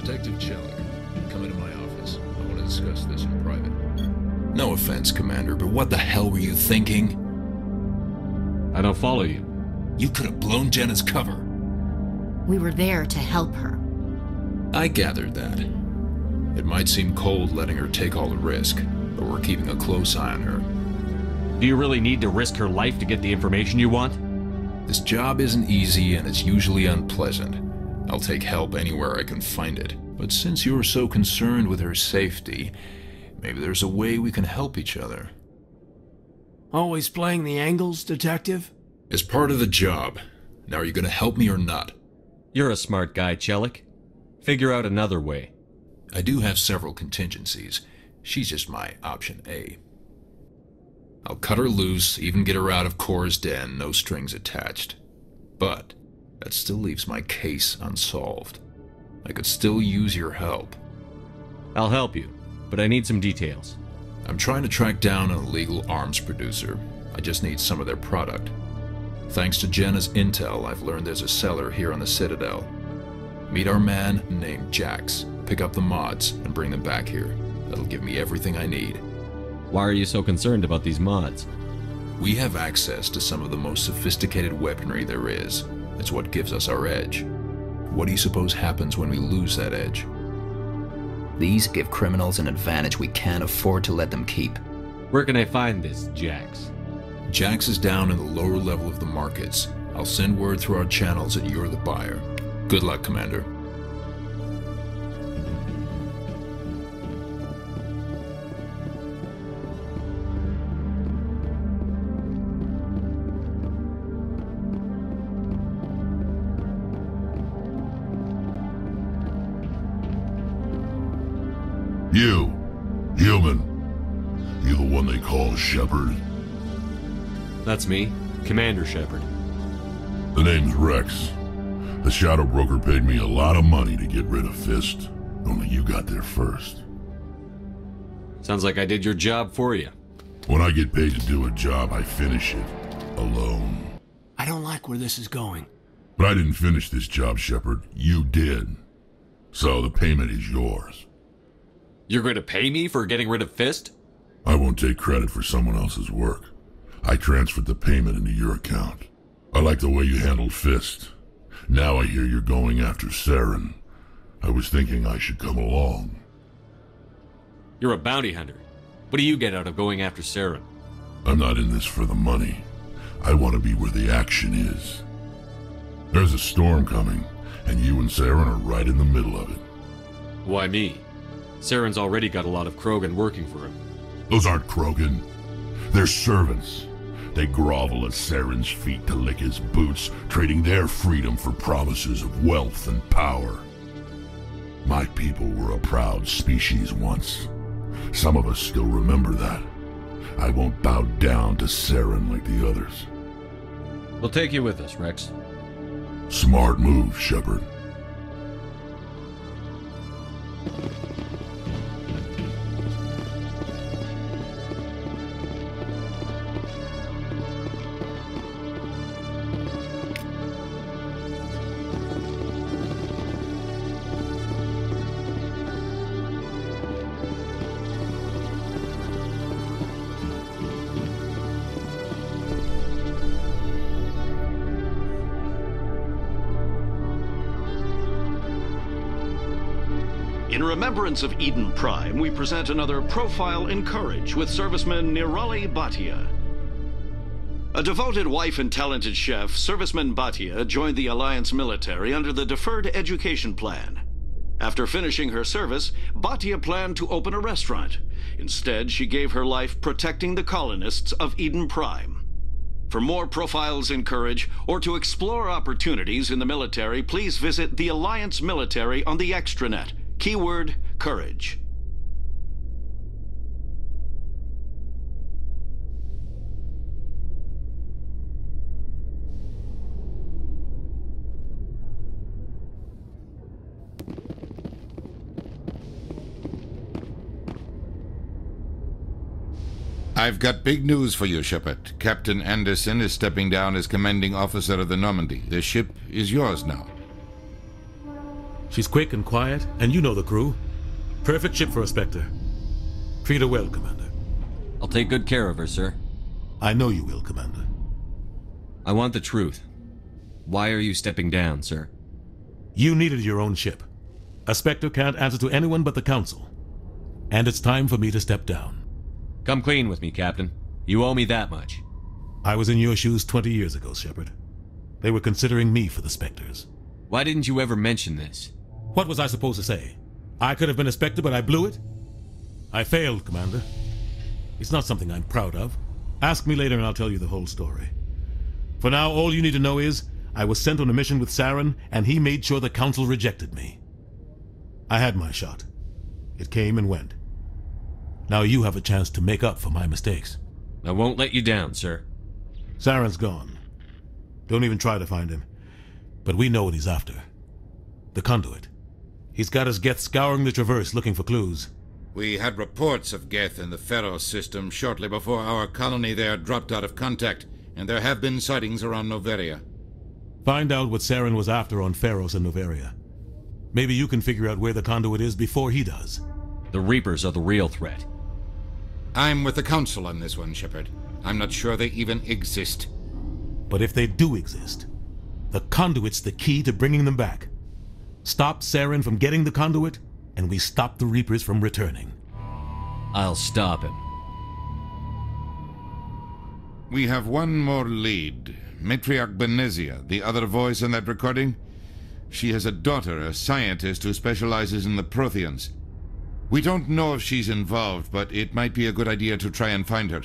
Detective Chellick, come into my office. I want to discuss this in private. No offense, Commander, but what the hell were you thinking? I don't follow you. You could have blown Jenna's cover. We were there to help her. I gathered that. It might seem cold letting her take all the risk, but we're keeping a close eye on her. Do you really need to risk her life to get the information you want? This job isn't easy and it's usually unpleasant. I'll take help anywhere I can find it. But since you're so concerned with her safety, maybe there's a way we can help each other. Always playing the angles, Detective? As part of the job. Now are you gonna help me or not? You're a smart guy, Chellick. Figure out another way. I do have several contingencies. She's just my option A. I'll cut her loose, even get her out of Cora's den, no strings attached. But that still leaves my case unsolved. I could still use your help. I'll help you, but I need some details. I'm trying to track down an illegal arms producer. I just need some of their product. Thanks to Jenna's intel, I've learned there's a seller here on the Citadel. Meet our man named Jax, pick up the mods, and bring them back here. That'll give me everything I need. Why are you so concerned about these mods? We have access to some of the most sophisticated weaponry there is. It's what gives us our edge. What do you suppose happens when we lose that edge? These give criminals an advantage we can't afford to let them keep. Where can I find this, Jax? Jax is down in the lower level of the markets. I'll send word through our channels that you're the buyer. Good luck, Commander. You, human. You the one they call Shepard? That's me, Commander Shepard. The name's Rex. The Shadow Broker paid me a lot of money to get rid of Fist. Only you got there first. Sounds like I did your job for you. When I get paid to do a job, I finish it. Alone. I don't like where this is going. But I didn't finish this job, Shepard. You did. So the payment is yours. You're going to pay me for getting rid of Fist? I won't take credit for someone else's work. I transferred the payment into your account. I like the way you handled Fist. Now I hear you're going after Saren. I was thinking I should come along. You're a bounty hunter. What do you get out of going after Saren? I'm not in this for the money. I want to be where the action is. There's a storm coming, and you and Saren are right in the middle of it. Why me? Saren's already got a lot of Krogan working for him. Those aren't Krogan. They're servants. They grovel at Saren's feet to lick his boots, trading their freedom for promises of wealth and power. My people were a proud species once. Some of us still remember that. I won't bow down to Saren like the others. We'll take you with us, Rex. Smart move, Shepard. In remembrance of Eden Prime, we present another profile in courage with serviceman Nirali Bhatia. A devoted wife and talented chef, serviceman Bhatia joined the Alliance military under the Deferred Education Plan. After finishing her service, Bhatia planned to open a restaurant. Instead, she gave her life protecting the colonists of Eden Prime. For more profiles in courage, or to explore opportunities in the military, please visit the Alliance military on the extranet. Keyword, courage. I've got big news for you, Shepard. Captain Anderson is stepping down as commanding officer of the Normandy. The ship is yours now. She's quick and quiet, and you know the crew. Perfect ship for a Spectre. Treat her well, Commander. I'll take good care of her, sir. I know you will, Commander. I want the truth. Why are you stepping down, sir? You needed your own ship. A Spectre can't answer to anyone but the Council. And it's time for me to step down. Come clean with me, Captain. You owe me that much. I was in your shoes 20 years ago, Shepard. They were considering me for the Spectres. Why didn't you ever mention this? What was I supposed to say? I could have been a Spectre, but I blew it? I failed, Commander. It's not something I'm proud of. Ask me later and I'll tell you the whole story. For now, all you need to know is, I was sent on a mission with Saren, and he made sure the Council rejected me. I had my shot. It came and went. Now you have a chance to make up for my mistakes. I won't let you down, sir. Saren's gone. Don't even try to find him. But we know what he's after. The conduit. He's got his Geth scouring the Traverse looking for clues. We had reports of Geth in the Pharos system shortly before our colony there dropped out of contact, and there have been sightings around Noveria. Find out what Saren was after on Pharos and Noveria. Maybe you can figure out where the conduit is before he does. The Reapers are the real threat. I'm with the Council on this one, Shepard. I'm not sure they even exist. But if they do exist, the conduit's the key to bringing them back. Stop Saren from getting the conduit, and we stop the Reapers from returning. I'll stop him. We have one more lead. Matriarch Benezia, the other voice in that recording. She has a daughter, a scientist who specializes in the Protheans. We don't know if she's involved, but it might be a good idea to try and find her.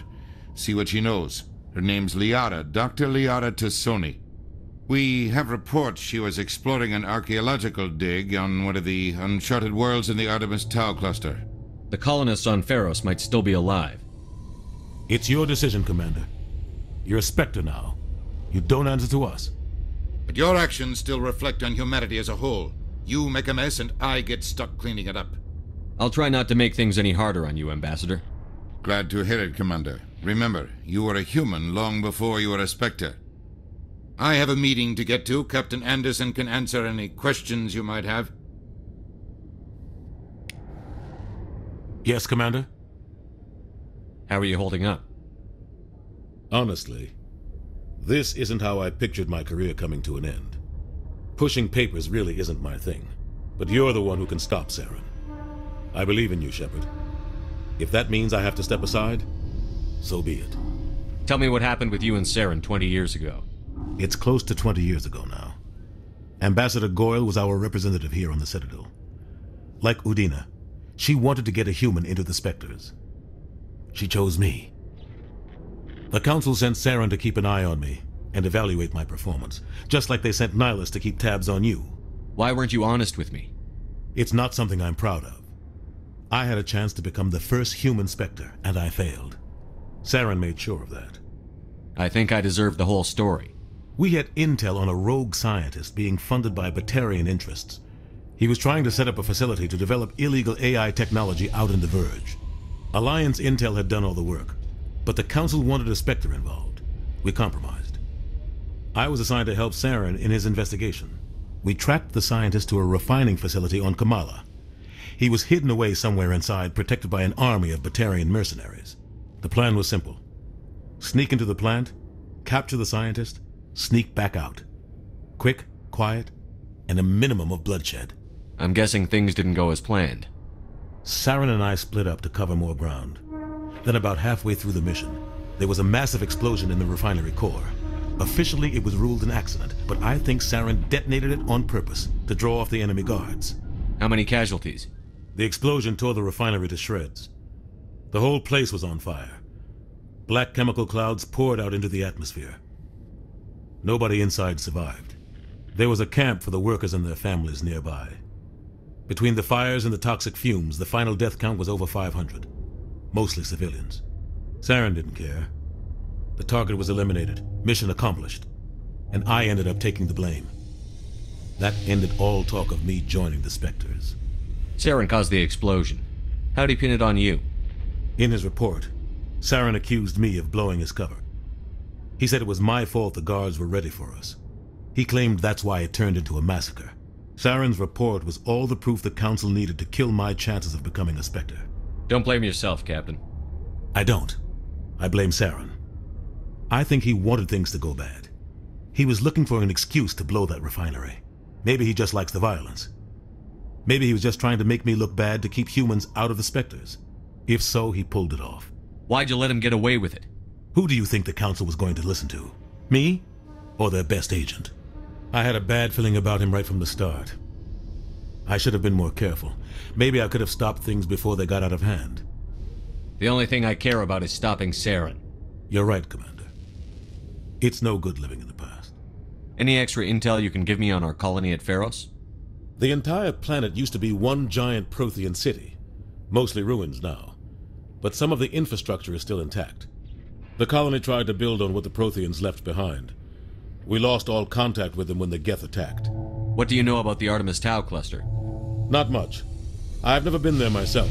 See what she knows. Her name's Liara, Dr. Liara Tassoni. We have reports she was exploring an archaeological dig on one of the uncharted worlds in the Artemis Tau cluster. The colonists on Pharos might still be alive. It's your decision, Commander. You're a Spectre now. You don't answer to us. But your actions still reflect on humanity as a whole. You make a mess and I get stuck cleaning it up. I'll try not to make things any harder on you, Ambassador. Glad to hear it, Commander. Remember, you were a human long before you were a Spectre. I have a meeting to get to. Captain Anderson can answer any questions you might have. Yes, Commander? How are you holding up? Honestly, this isn't how I pictured my career coming to an end. Pushing papers really isn't my thing, but you're the one who can stop Saren. I believe in you, Shepard. If that means I have to step aside, so be it. Tell me what happened with you and Saren 20 years ago. It's close to 20 years ago now. Ambassador Goyle was our representative here on the Citadel. Like Udina, she wanted to get a human into the Spectres. She chose me. The Council sent Saren to keep an eye on me and evaluate my performance, just like they sent Nihilus to keep tabs on you. Why weren't you honest with me? It's not something I'm proud of. I had a chance to become the first human Spectre, and I failed. Saren made sure of that. I think I deserve the whole story. We had intel on a rogue scientist being funded by Batarian interests. He was trying to set up a facility to develop illegal AI technology out in the Verge. Alliance intel had done all the work, but the Council wanted a Spectre involved. We compromised. I was assigned to help Saren in his investigation. We tracked the scientist to a refining facility on Kamala. He was hidden away somewhere inside, protected by an army of Batarian mercenaries. The plan was simple. Sneak into the plant, capture the scientist, sneak back out. Quick, quiet, and a minimum of bloodshed. I'm guessing things didn't go as planned. Saren and I split up to cover more ground. Then about halfway through the mission, there was a massive explosion in the refinery core. Officially, it was ruled an accident, but I think Saren detonated it on purpose to draw off the enemy guards. How many casualties? The explosion tore the refinery to shreds. The whole place was on fire. Black chemical clouds poured out into the atmosphere. Nobody inside survived. There was a camp for the workers and their families nearby. Between the fires and the toxic fumes, the final death count was over 500. Mostly civilians. Saren didn't care. The target was eliminated, mission accomplished, and I ended up taking the blame. That ended all talk of me joining the Spectres. Saren caused the explosion. How'd he pin it on you? In his report, Saren accused me of blowing his cover. He said it was my fault the guards were ready for us. He claimed that's why it turned into a massacre. Saren's report was all the proof the Council needed to kill my chances of becoming a Spectre. Don't blame yourself, Captain. I don't. I blame Saren. I think he wanted things to go bad. He was looking for an excuse to blow that refinery. Maybe he just likes the violence. Maybe he was just trying to make me look bad to keep humans out of the Spectres. If so, he pulled it off. Why'd you let him get away with it? Who do you think the Council was going to listen to? Me? Or their best agent? I had a bad feeling about him right from the start. I should have been more careful. Maybe I could have stopped things before they got out of hand. The only thing I care about is stopping Saren. You're right, Commander. It's no good living in the past. Any extra intel you can give me on our colony at Pharos? The entire planet used to be one giant Prothean city. Mostly ruins now. But some of the infrastructure is still intact. The colony tried to build on what the Protheans left behind. We lost all contact with them when the Geth attacked. What do you know about the Artemis Tau cluster? Not much. I've never been there myself.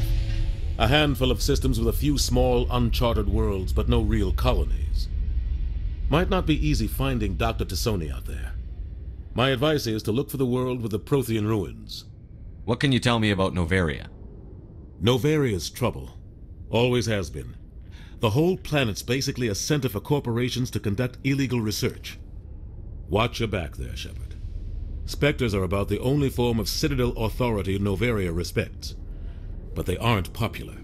A handful of systems with a few small, uncharted worlds, but no real colonies. Might not be easy finding Dr. Tassoni out there. My advice is to look for the world with the Prothean ruins. What can you tell me about Noveria? Noveria's trouble. Always has been. The whole planet's basically a center for corporations to conduct illegal research. Watch your back there, Shepard. Spectres are about the only form of Citadel authority Noveria respects. But they aren't popular.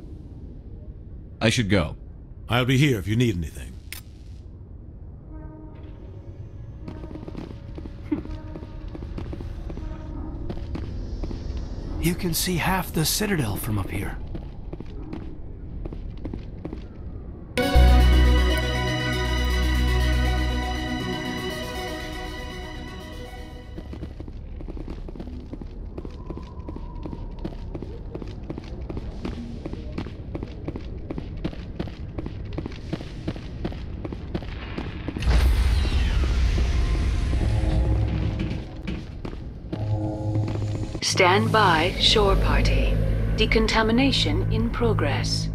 I should go. I'll be here if you need anything. You can see half the Citadel from up here. Stand by, shore party. Decontamination in progress.